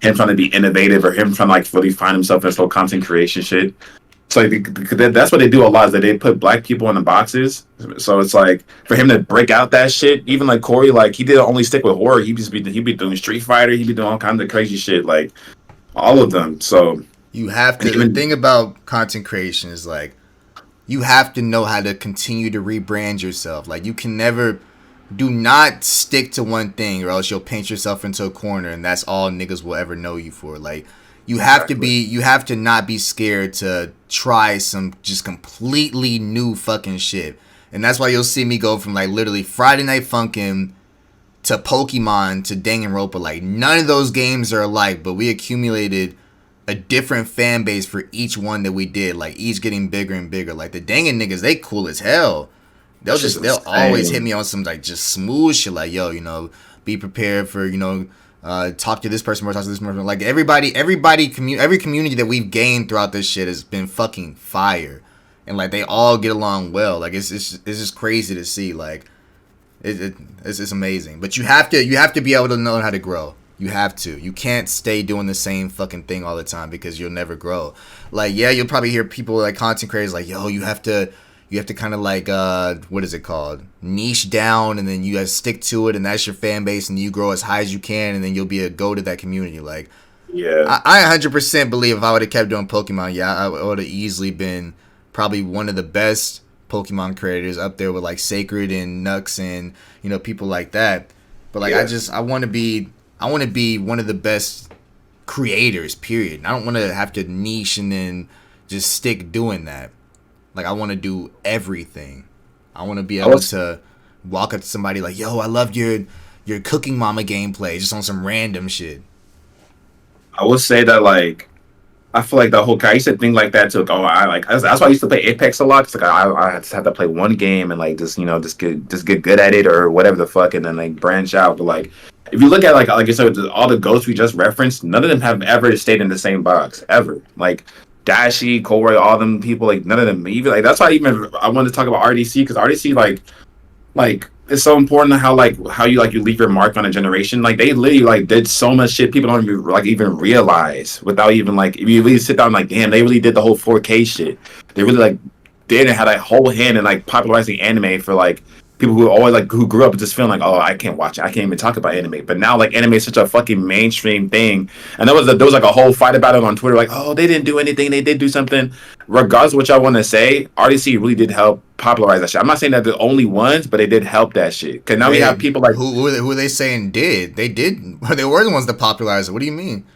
him trying to be innovative or him trying to like really find himself in this whole content creation shit. So that's what they do a lot is that they put black people in the boxes. So it's like for him to break out that shit, even like Corey, like he didn't only stick with horror. He'd be doing Street Fighter. He'd be doing all kinds of crazy shit, like all of them. So you have to. The thing about content creation is like you have to know how to continue to rebrand yourself. Like you can never. Do not stick to one thing or else you'll paint yourself into a corner and that's all niggas will ever know you for. Like you have to not be scared to try some just completely new fucking shit. And that's why you'll see me go from like literally Friday Night Funkin' to Pokemon to Danganronpa. Like none of those games are alike, but we accumulated a different fan base for each one that we did. Like each getting bigger and bigger. Like the Dangan niggas, they cool as hell. They'll always hit me on some like just smooth shit like yo, be prepared for talk to this person or talk to this person. Like every community that we've gained throughout this shit has been fucking fire, and like they all get along well. Like it's just crazy to see. Like it's amazing. But you have to be able to know how to grow. You have to. You can't stay doing the same fucking thing all the time because you'll never grow. Like yeah, you'll probably hear people like content creators like yo, you have to kind of like what is it called, niche down, and then you guys stick to it, and that's your fan base, and you grow as high as you can, and then you'll be a go to that community. Like yeah, I 100% believe if I would have kept doing Pokemon, I would have easily been probably one of the best Pokemon creators up there with like Sacred and Nux and people like that. But like I want to be one of the best creators, period. I don't want to have to niche and then just stick doing that. Like, I want to do everything. I want to be able to walk up to somebody like, yo, I loved your Cooking Mama gameplay, just on some random shit. I would say that, like, I feel like the whole I used to think like that too. That's why I used to play Apex a lot. Cause like I just had to play one game and like just get good at it or whatever the fuck, and then like branch out. But like if you look at like I said, all the ghosts we just referenced, none of them have ever stayed in the same box ever. Like Dashi, Colroy, all them people, like none of them even like that's why I wanted to talk about RDC because RDC like it's so important how you leave your mark on a generation. Like they literally like did so much shit people don't even realize without even like if you really sit down like damn they really did the whole 4K shit. They really like did and had a whole hand in like popularizing anime for like people who always like who grew up just feeling like oh I can't watch it, I can't even talk about anime. But now like anime is such a fucking mainstream thing, and there was like a whole fight about it on Twitter like oh they didn't do anything, they did do something. Regardless of what y'all want to say, RDC really did help popularize that shit. I'm not saying that they're the only ones, but they did help that shit. Cause now we have people like who are they saying did they were the ones that popularized it. What do you mean?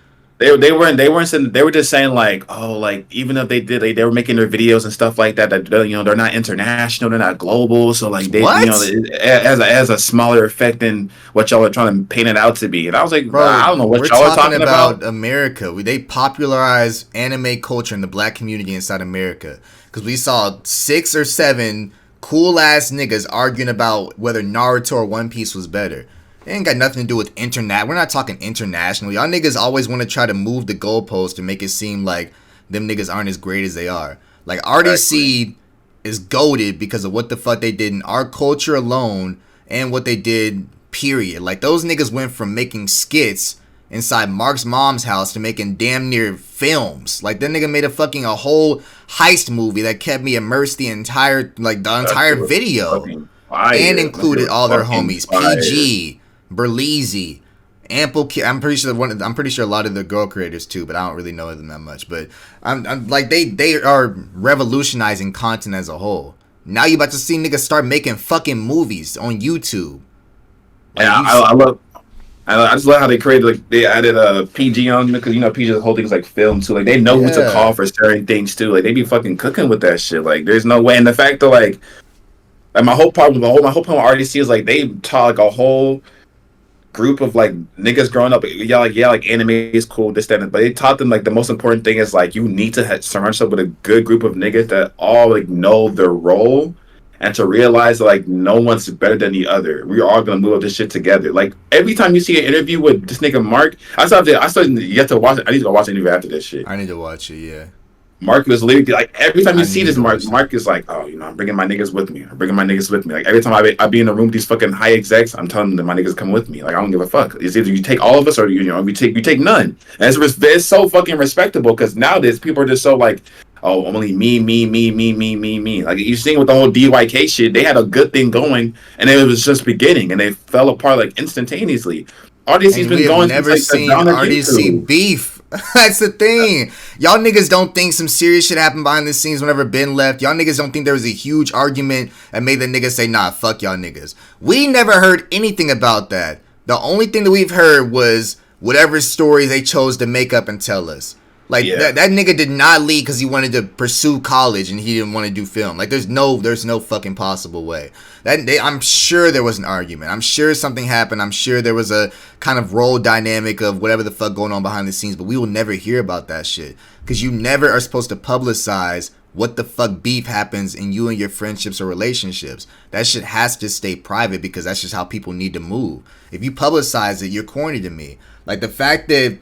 They weren't saying, they were just saying like oh like even if they did they were making their videos and stuff like that they're not international, they're not global, so like they it has a smaller effect than what y'all are trying to paint it out to be. And I was like bro, I don't know what y'all are talking about. America, they popularize anime culture in the black community inside America because we saw 6 or 7 cool ass niggas arguing about whether Naruto or One Piece was better. It ain't got nothing to do with internet. We're not talking international. Y'all niggas always want to try to move the goalpost and make it seem like them niggas aren't as great as they are. Like RDC is goated because of what the fuck they did in our culture alone and what they did, period. Like those niggas went from making skits inside Mark's mom's house to making damn near films. Like that nigga made a whole heist movie that kept me immersed the entire video and included all their homies. PG, Berleezy, Ample. I'm pretty sure a lot of the girl creators too, but I don't really know them that much. But I'm like they are revolutionizing content as a whole. Now you about to see niggas start making fucking movies on YouTube. Like, yeah, I just love how they created like they added PG on because PG's whole thing is like film too. Like they know who to call for certain things too. Like they be fucking cooking with that shit. Like there's no way. And the fact that like my whole problem with RDC is like they taught like a whole group of like niggas growing up, like anime is cool, this, that, but they taught them like the most important thing is like you need to surround yourself with a good group of niggas that all like know their role and to realize like no one's better than the other. We're all gonna move up this shit together. Like every time you see an interview with this nigga Mark, I still yet to watch it. I need to go watch an interview after this shit. I need to watch it. Yeah. Mark was literally like every time you see this, Mark is like, oh, I'm bringing my niggas with me. Like every time I be in the room with these fucking high execs, I'm telling them that my niggas come with me. Like I don't give a fuck. It's either you take all of us or you take none. And it's so fucking respectable because nowadays people are just so like, oh, only me. Like you seeing with the whole DYK shit, they had a good thing going, and it was just beginning, and they fell apart like instantaneously. RDC's been going. Never seen RDC beef. That's the thing. Y'all niggas don't think some serious shit happened behind the scenes whenever Ben left. Y'all niggas don't think there was a huge argument that made the niggas say, nah, fuck y'all niggas. We never heard anything about that. The only thing that we've heard was whatever stories they chose to make up and tell us. Like that nigga did not leave because he wanted to pursue college and he didn't want to do film. Like there's no fucking possible way. I'm sure there was an argument. I'm sure something happened. I'm sure there was a kind of role dynamic of whatever the fuck going on behind the scenes. But we will never hear about that shit because you never are supposed to publicize what the fuck beef happens in you and your friendships or relationships. That shit has to stay private because that's just how people need to move. If you publicize it, you're corny to me. Like the fact that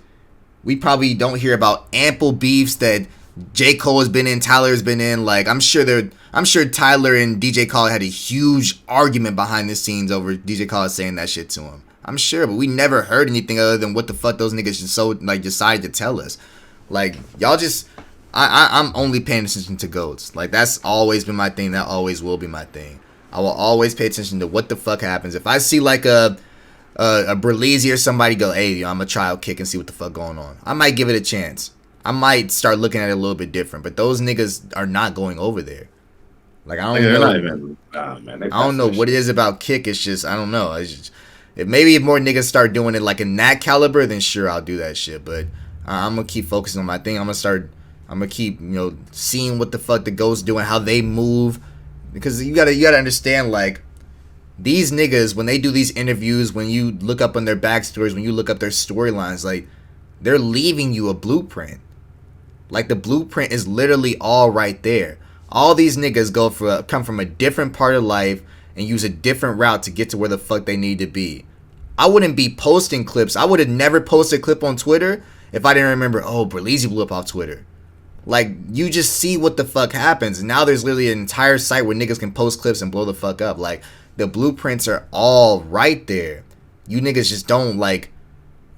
we probably don't hear about ample beefs that J. Cole has been in, Tyler has been in. Like I'm sure Tyler and DJ Khaled had a huge argument behind the scenes over DJ Khaled saying that shit to him. I'm sure, but we never heard anything other than what the fuck those niggas just so like decided to tell us. Like y'all just, I'm only paying attention to GOATs. Like that's always been my thing. That always will be my thing. I will always pay attention to what the fuck happens. If I see like a Berleezy or somebody go, hey, I'm gonna try out Kick and see what the fuck going on, I might give it a chance. I might start looking at it a little bit different. But those niggas are not going over there. Like I don't know what it is about Kick. It's just I don't know. It's just, maybe if more niggas start doing it like in that caliber, then sure I'll do that shit. But I'm gonna keep focusing on my thing. I'm gonna keep seeing what the fuck the GOATs doing, how they move, because you gotta understand like. These niggas, when they do these interviews, when you look up on their backstories, when you look up their storylines, like, they're leaving you a blueprint. Like, the blueprint is literally all right there. All these niggas come from a different part of life and use a different route to get to where the fuck they need to be. I wouldn't be posting clips. I would have never posted a clip on Twitter if I didn't remember, oh, Berleezy blew up off Twitter. Like, you just see what the fuck happens. And now there's literally an entire site where niggas can post clips and blow the fuck up. Like, the blueprints are all right there. You niggas just don't like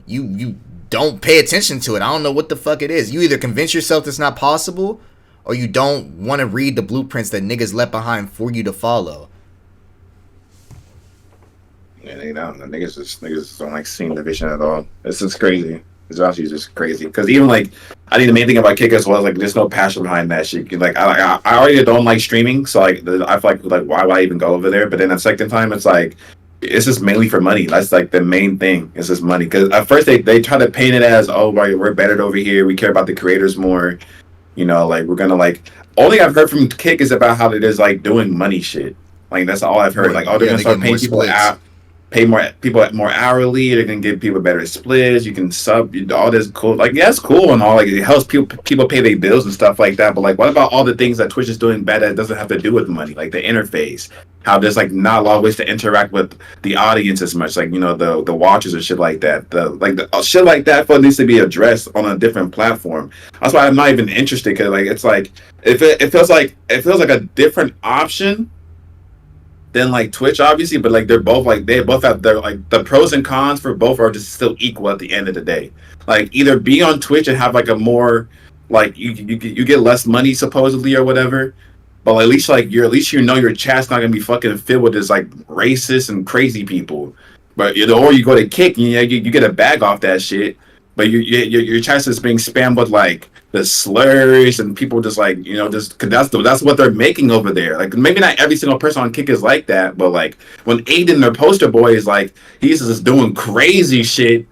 you don't pay attention to it. I don't know what the fuck it is. You either convince yourself it's not possible or you don't want to read the blueprints that niggas left behind for you to follow. Yeah, they don't. The niggas don't like seeing the vision at all. It's just crazy. It's actually just crazy. Because even like, I think the main thing about Kick as well is like, there's no passion behind that shit. Like, I already don't like streaming, so like, I feel like why would I even go over there? But then the second time, it's like, it's just mainly for money. That's like the main thing. It's just money. Because at first they try to paint it as, oh, we're better over here. We care about the creators more. Like we're gonna like. Only I've heard from Kick is about how it is like doing money shit. Like that's all I've heard. Like, oh, they're gonna start paying people out. Pay more people more hourly. They're gonna give people better splits. You can sub all this cool. Like yeah, it's cool and all. Like it helps people pay their bills and stuff like that. But like, what about all the things that Twitch is doing bad that doesn't have to do with money? Like the interface, how there's like not a lot of ways to interact with the audience as much. Like the watchers and shit like that. The shit like that needs to be addressed on a different platform. That's why I'm not even interested. Cause like it's like it feels like a different option than like Twitch, obviously, but like they both have their like the pros and cons for both are just still equal at the end of the day. Like either be on Twitch and have like a more like you get less money supposedly or whatever, but at least your chat's not gonna be fucking filled with this like racist and crazy people. But or you go to Kick and you get a bag off that shit, but your chat's is being spammed with like the slurs and people just like just cause that's what they're making over there. Like maybe not every single person on Kick is like that, but like when Aiden, their poster boy, is like he's just doing crazy shit,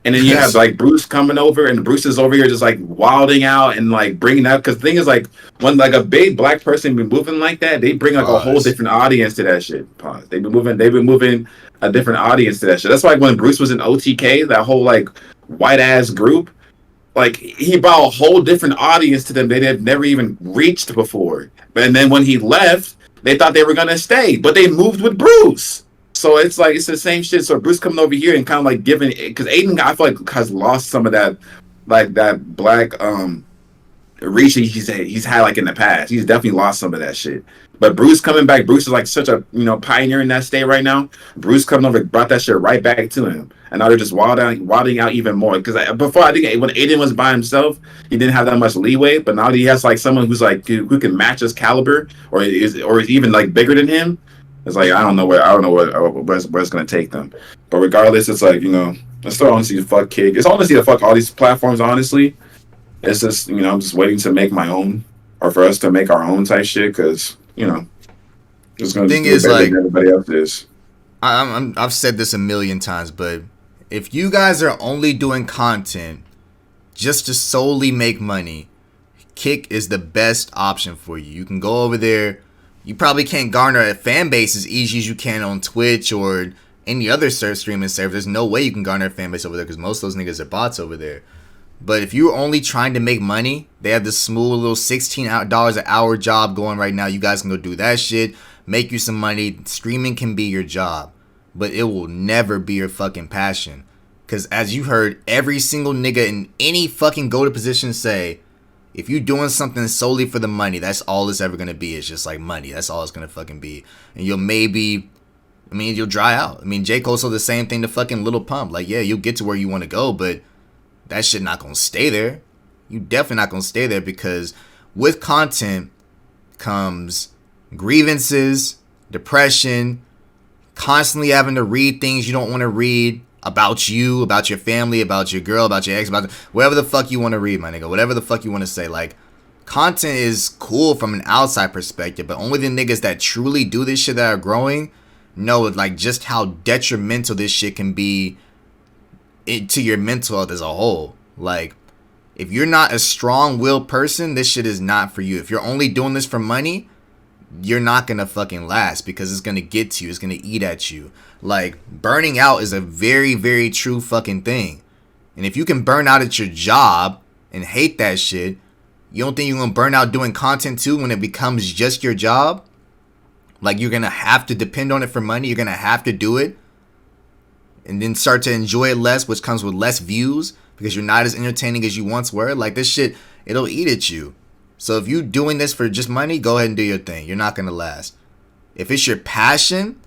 and then you have like Bruce coming over, and Bruce is over here just like wilding out and like bringing out. Because the thing is like when like a big black person be moving like that, they bring like a whole different audience to that shit. Pause. They've been moving a different audience to that shit. That's why when Bruce was in OTK, that whole like white ass group. Like he brought a whole different audience to them they had never even reached before. And then when he left, they thought they were gonna stay, but they moved with Bruce. So it's like it's the same shit. So Bruce coming over here and kind of like giving, because Aiden, I feel like, has lost some of that, like that black reach he's had like in the past. He's definitely lost some of that shit. But Bruce coming back, Bruce is like such a pioneer in that state right now. Bruce coming over brought that shit right back to him, and now they're just wilding out even more. Because before, I think when Aiden was by himself, he didn't have that much leeway. But now that he has like someone who's like who can match his caliber, or is even like bigger than him. It's like I don't know where it's gonna take them. But regardless, it's like it's still honestly to fuck Kick. It's honestly to fuck all these platforms. Honestly, it's just I'm just waiting to make my own, or for us to make our own type shit. Because it's gonna thing do is better like than everybody else is. I've said this a million times, but if you guys are only doing content just to solely make money, Kick is the best option for you. You can go over there. You probably can't garner a fan base as easy as you can on Twitch or any other streaming service. There's no way you can garner a fan base over there because most of those niggas are bots over there. But if you're only trying to make money, they have this smooth little $16 an hour job going right now. You guys can go do that shit, make you some money. Streaming can be your job, but it will never be your fucking passion. Because as you heard every single nigga in any fucking go-to position say, if you're doing something solely for the money, that's all it's ever going to be. It's just like money. That's all it's going to fucking be. And you'll dry out. J. Cole said the same thing to fucking Lil Pump. Like, yeah, you'll get to where you want to go, but that shit not going to stay there. You definitely not going to stay there, because with content comes grievances, depression, constantly having to read things you don't want to read about you, about your family, about your girl, about your ex, about whatever the fuck you want to read, my nigga. Whatever the fuck you want to say. Like, content is cool from an outside perspective, but only the niggas that truly do this shit that are growing know like just how detrimental this shit can be to your mental health as a whole. Like, if you're not a strong-willed person, this shit is not for you. If you're only doing this for money, you're not gonna fucking last, because it's gonna get to you. It's gonna eat at you. Like, burning out is a very, very true fucking thing. And if you can burn out at your job and hate that shit, you don't think you're gonna burn out doing content too when it becomes just your job? Like, you're gonna have to depend on it for money. You're gonna have to do it, and then start to enjoy it less, which comes with less views because you're not as entertaining as you once were. Like, this shit, it'll eat at you. So if you're doing this for just money, go ahead and do your thing. You're not going to last. If it's your passion,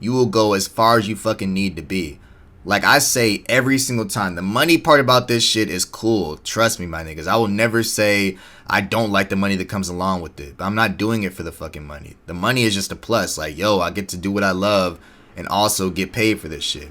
you will go as far as you fucking need to be. Like I say every single time, the money part about this shit is cool. Trust me, my niggas. I will never say I don't like the money that comes along with it. But I'm not doing it for the fucking money. The money is just a plus. Like, yo, I get to do what I love and also get paid for this shit.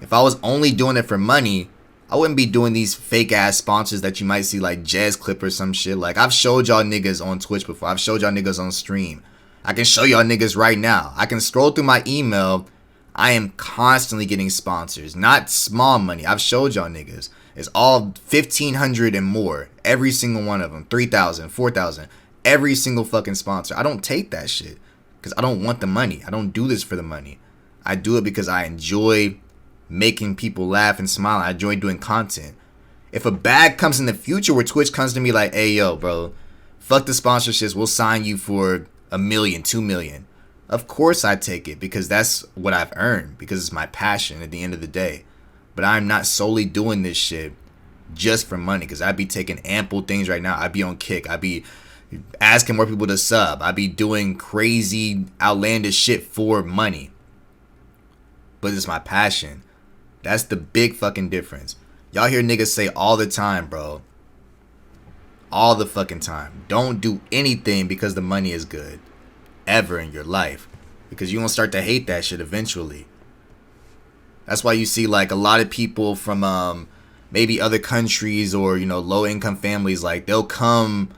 If I was only doing it for money, I wouldn't be doing these fake ass sponsors that you might see, like Jazz Clip or some shit. Like, I've showed y'all niggas on Twitch before. I've showed y'all niggas on stream. I can show y'all niggas right now. I can scroll through my email. I am constantly getting sponsors. Not small money. I've showed y'all niggas. It's all 1,500 and more. Every single one of them. 3,000, 4,000. Every single fucking sponsor. I don't take that shit because I don't want the money. I don't do this for the money. I do it because I enjoy making people laugh and smile. I enjoy doing content. If a bag comes in the future where Twitch comes to me like, hey, yo, bro, fuck the sponsorships. We'll sign you for $1 million, $2 million. Of course I take it because that's what I've earned, because it's my passion at the end of the day. But I'm not solely doing this shit just for money, because I'd be taking ample things right now. I'd be on Kick. I'd be asking more people to sub. I'd be doing crazy, outlandish shit for money. But it's my passion. That's the big fucking difference. Y'all hear niggas say all the time, bro. All the fucking time. Don't do anything because the money is good. Ever in your life. Because you're going to start to hate that shit eventually. That's why you see like a lot of people from maybe other countries or, you know, low income families, like they'll come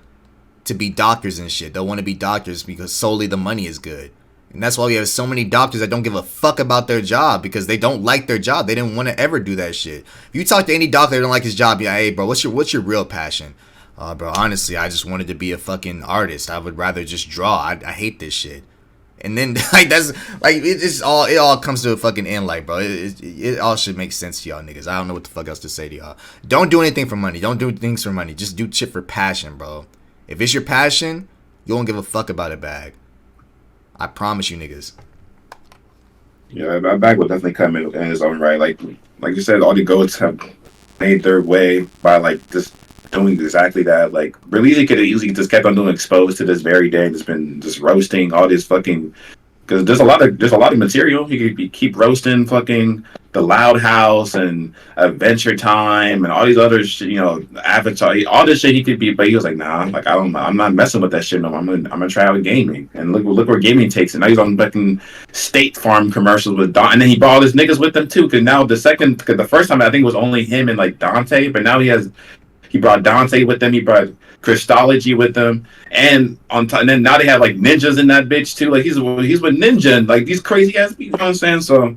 to be doctors and shit. They'll want to be doctors because solely the money is good. And that's why we have so many doctors that don't give a fuck about their job because they don't like their job. They didn't want to ever do that shit. If you talk to any doctor that don't like his job, yeah, hey, bro, what's your real passion? Bro, honestly, I just wanted to be a fucking artist. I would rather just draw. I hate this shit. And then, like, that's, like, it all comes to a fucking end, like, bro. It all should make sense to y'all niggas. I don't know what the fuck else to say to y'all. Don't do anything for money. Don't do things for money. Just do shit for passion, bro. If it's your passion, you won't give a fuck about a bag. I promise you, niggas. Yeah, that bag will definitely come in his own right. Like you said, all the goats have made their way by like just doing exactly that. Like really, he could have easily just kept on doing exposed to this very day and just been just roasting all this fucking. Because there's a lot of material. He could keep roasting fucking the Loud House and Adventure Time and all these other Avatar, all this shit he could be. But he was like, nah, like I'm not messing with that shit no more. I'm gonna try out gaming. And look where gaming takes it. Now he's on fucking State Farm commercials with Don, and then he brought all his niggas with him too. Because now the first time I think it was only him and like Dante, but now he brought Dante with them. He brought Christology with them, and and then now they have like ninjas in that bitch too. Like he's with Ninja and like these crazy ass people. You know what I'm saying? So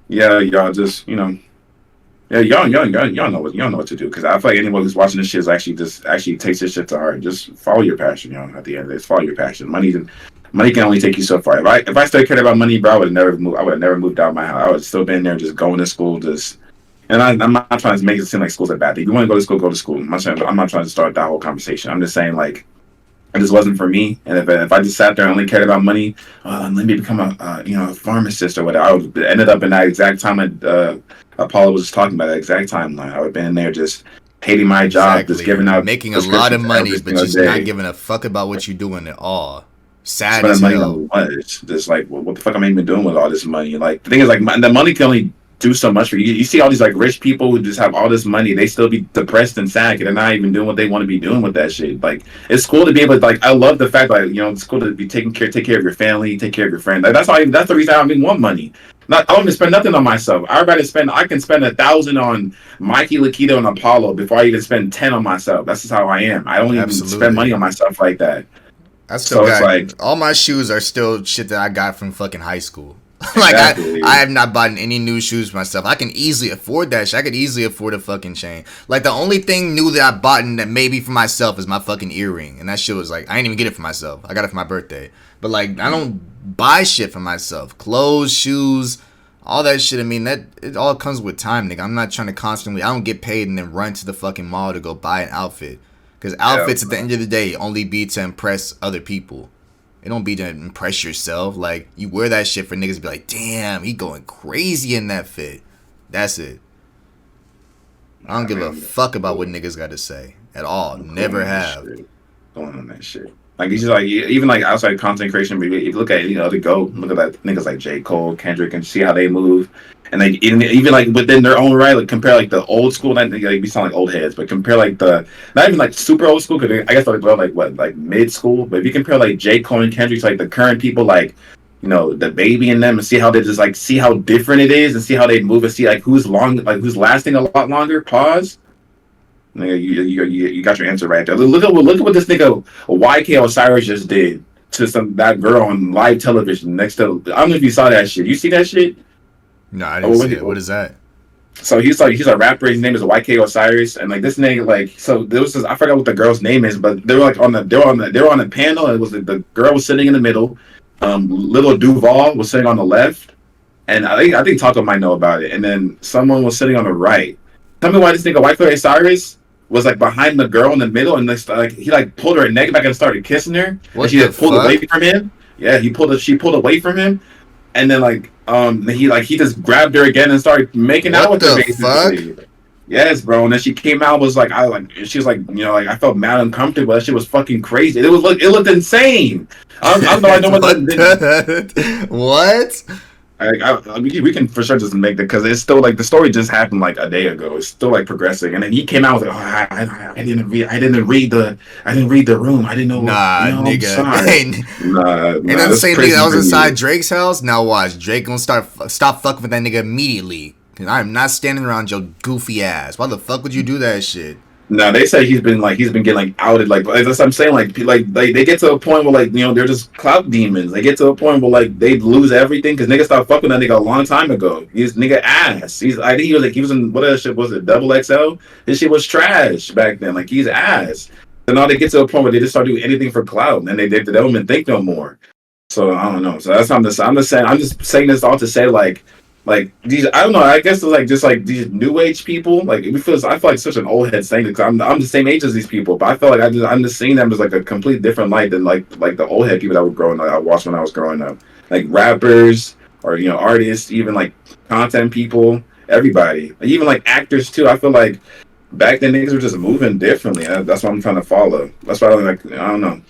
yeah, y'all just yeah, y'all know what to do. Because I feel like anyone who's watching this shit is actually takes this shit to heart. Just follow your passion, At the end of it, follow your passion. Money can only take you so far. If I still cared about money, bro, I would have never moved out of my house. I would have still been there, just going to school, just. And I'm not trying to make it seem like school's a bad thing. If you want to go to school, go to school. I'm not trying to start that whole conversation. I'm just saying, like, it just wasn't for me. And if I just sat there and only cared about money, let me become a pharmacist or whatever. I would ended up in that exact time Apollo was just talking about, that exact timeline. I would have been in there just hating my job, just giving out, making a lot of money, but just not giving a fuck about what you're doing at all. Sad as hell. It's just like, what the fuck am I even doing with all this money? Like, the thing is, like, the money can only do so much for you. You see all these like rich people who just have all this money, they still be depressed and sad because they're not even doing what they want to be doing with that shit. Like, it's cool to be able to, like, I love the fact that, it's cool to be take care of your family, take care of your friends. Like, that's the reason I don't even want money. I don't even spend nothing on myself. I can spend $1,000 on Mikey, Lakita, and Apollo before I even spend 10 on myself. That's just how I am. I don't even spend money on myself like that. I still got, like, all my shoes are still shit that I got from fucking high school. Like, exactly. I have not bought any new shoes for myself. I can easily afford that shit. I could easily afford a fucking chain. Like, the only thing new that I bought that maybe for myself is my fucking earring. And that shit was like, I didn't even get it for myself. I got it for my birthday. But, like, I don't buy shit for myself. Clothes, shoes, all that shit. I mean, it all comes with time, nigga. I'm not trying to constantly, I don't get paid and then run to the fucking mall to go buy an outfit. Because outfits, at the end of the day, only be to impress other people. It don't be to impress yourself. Like, you wear that shit for niggas to be like, damn, he going crazy in that fit. That's it. I don't give a fuck about what niggas got to say at all. Never have. Going on that shit. Like, it's just like, even like outside content creation, if you look at, the GOAT, look at that niggas like J. Cole, Kendrick, and see how they move. And like, even like within their own right, like compare like the old school, like we sound like old heads, but compare like the, not even like super old school, because I guess like mid school, but if you compare like J. Cole and Kendrick to like the current people, like, the baby in them, and see how they just like, see how different it is, and see how they move, and see like who's lasting a lot longer. Pause. You got your answer right there. Look at what this nigga YK Osiris just did to that girl on live television next to. I don't know if you saw that shit. You see that shit? No, I didn't see it. What is that? So he's a rapper. His name is YK Osiris, and like this nigga, like, so there was this, I forgot what the girl's name is, but they were like on a panel, and it was the girl was sitting in the middle, Little Duval was sitting on the left, and I think Taco might know about it, and then someone was sitting on the right. Tell me why this nigga YK Osiris was like behind the girl in the middle, and he like pulled her neck back and started kissing her. What, and she pulled away from him. Yeah, she pulled away from him, and then he just grabbed her again and started making out with her basically. Fuck? Yes, bro. And then she came out, she was like, I felt mad uncomfortable. That shit was fucking crazy. It looked insane. I know what. What? We can for sure just make that, because it's still like the story just happened like a day ago. It's still like progressing, and then he came out with like, I didn't read the room. I didn't know. Nah, nigga. Ain't the same nigga that was inside Drake's house. Now watch, Drake gonna stop fucking with that nigga immediately. Cause I am not standing around your goofy ass. Why the fuck would you do that shit? No, they say he's been getting like outed. Like, that's what I'm saying. Like they get to a point where they're just clout demons. They get to a point where like they lose everything, because niggas stopped fucking that nigga a long time ago. He's nigga ass. I think he was in, what that shit was, it Double XL? His shit was trash back then. Like, he's ass. So now they get to a point where they just start doing anything for clout, and they don't even think no more. So I don't know. So that's what I'm just saying this all to say, like, like these, I don't know. I guess it's like just like these new age people. Like I feel like such an old head saying it because I'm the same age as these people, but I feel like I'm just seeing them as like a complete different light than like the old head people that were growing up. I watched when I was growing up, like rappers or artists, even like content people, everybody, even like actors too. I feel like back then niggas were just moving differently. That's what I'm trying to follow. That's why I'm like I don't know.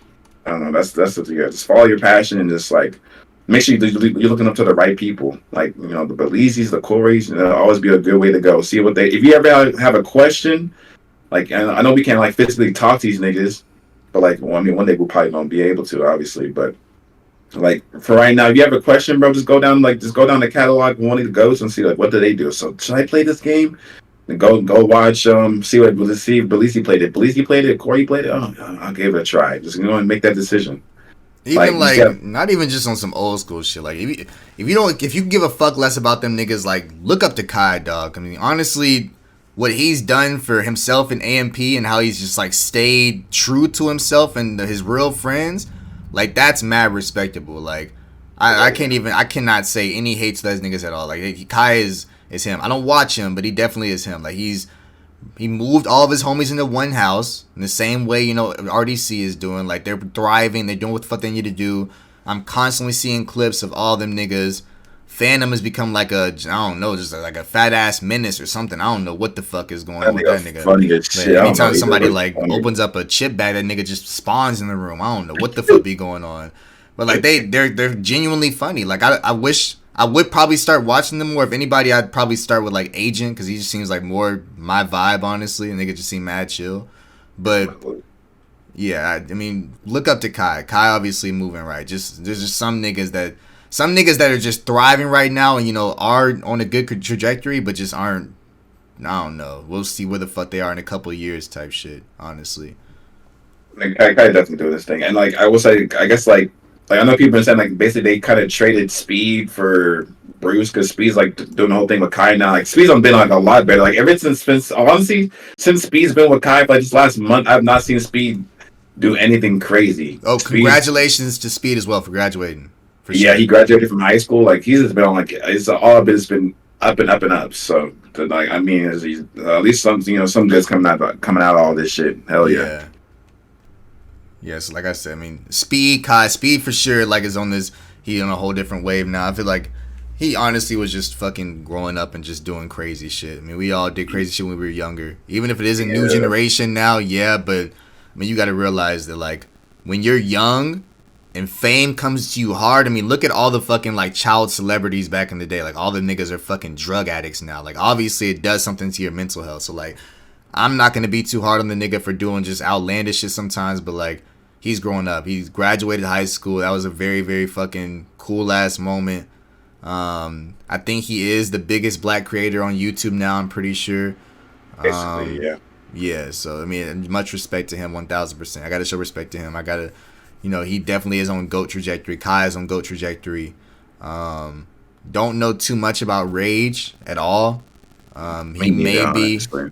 That's what just follow your passion and just like make sure you're looking up to the right people, like the Belizis, the Corys. That'll always be a good way to go. See what they. If you ever have a question, like I know we can't like physically talk to these niggas, but like I mean one day we'll probably gonna be able to, obviously. But like for right now, if you have a question, bro, just go down the catalog of one of the ghosts and see like what do they do. So should I play this game? And go watch see what Belisi played it. Belisi played it. Corey played it. Oh, I'll give it a try. Just and make that decision. Even like not even just on some old school shit. Like if you give a fuck less about them niggas, like look up to Kai, dog. I mean, honestly, what he's done for himself in AMP and how he's just like stayed true to himself and his real friends, like that's mad respectable. Like I cannot say any hate to those niggas at all. Like Kai is him. I don't watch him, but he definitely is him. Like he moved all of his homies into one house in the same way, RDC is doing. Like, they're thriving. They're doing what the fuck they need to do. I'm constantly seeing clips of all them niggas. Phantom has become like I don't know, just like a fat-ass menace or something. I don't know what the fuck is going on with that nigga. Funny as shit. Anytime somebody, like, opens up a chip bag, that nigga just spawns in the room. I don't know what the fuck be going on. But, like, they're genuinely funny. Like, I wish... I would probably start watching them more. If anybody, I'd probably start with like Agent because he just seems like more my vibe, honestly, and they could just seem mad chill. But yeah, I mean, look up to Kai. Kai obviously moving right. There's just some niggas that are just thriving right now and are on a good trajectory, but just aren't. I don't know. We'll see where the fuck they are in a couple of years, type shit. Honestly, like Kai doesn't do this thing, and like I will say, I guess like I know people are saying like basically they kind of traded Speed for Bruce because Speed's like doing the whole thing with Kai now. Like Speed's been like a lot better. Like ever since honestly since Speed's been with Kai for like this last month, I've not seen Speed do anything crazy. Oh, congratulations to Speed as well for graduating. For sure. Yeah, he graduated from high school. Like he's just been on like it's all of it's been up and up and up. So like I mean, at least some good's coming out of all this shit. Hell yeah. Yes, like I said, I mean, Speed for sure, like, is on this, he on a whole different wave now. I feel like he honestly was just fucking growing up and just doing crazy shit. I mean, we all did crazy shit when we were younger. Even if it is a new generation now, but, I mean, you gotta realize that, like, when you're young and fame comes to you hard, I mean, look at all the fucking, like, child celebrities back in the day. Like, all the niggas are fucking drug addicts now. Like, obviously, it does something to your mental health. So, like, I'm not gonna be too hard on the nigga for doing just outlandish shit sometimes, but, like, he's growing up. He's graduated high school. That was a very, very fucking cool ass moment. I think he is the biggest black creator on YouTube now, I'm pretty sure. Basically, yeah. Yeah, so, I mean, much respect to him, 1,000%. I got to show respect to him. I got to, he definitely is on GOAT trajectory. Kai is on GOAT trajectory. Don't know too much about Rage at all. He may be... Honestly.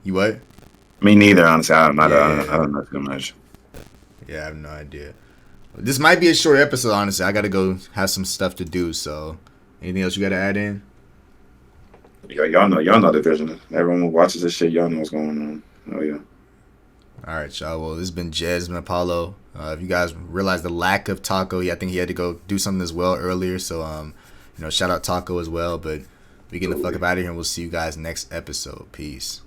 You what? Me neither, honestly. I don't know too much. Yeah, I have no idea. This might be a short episode, honestly. I gotta go have some stuff to do, so anything else you gotta add in? Y'all know the vision. Everyone who watches this shit, y'all know what's going on. Oh yeah. Alright, y'all. Well, this has been Jez and Apollo. If you guys realize the lack of Taco, I think he had to go do something as well earlier, so shout out Taco as well, but we getting the fuck up out of here and we'll see you guys next episode. Peace.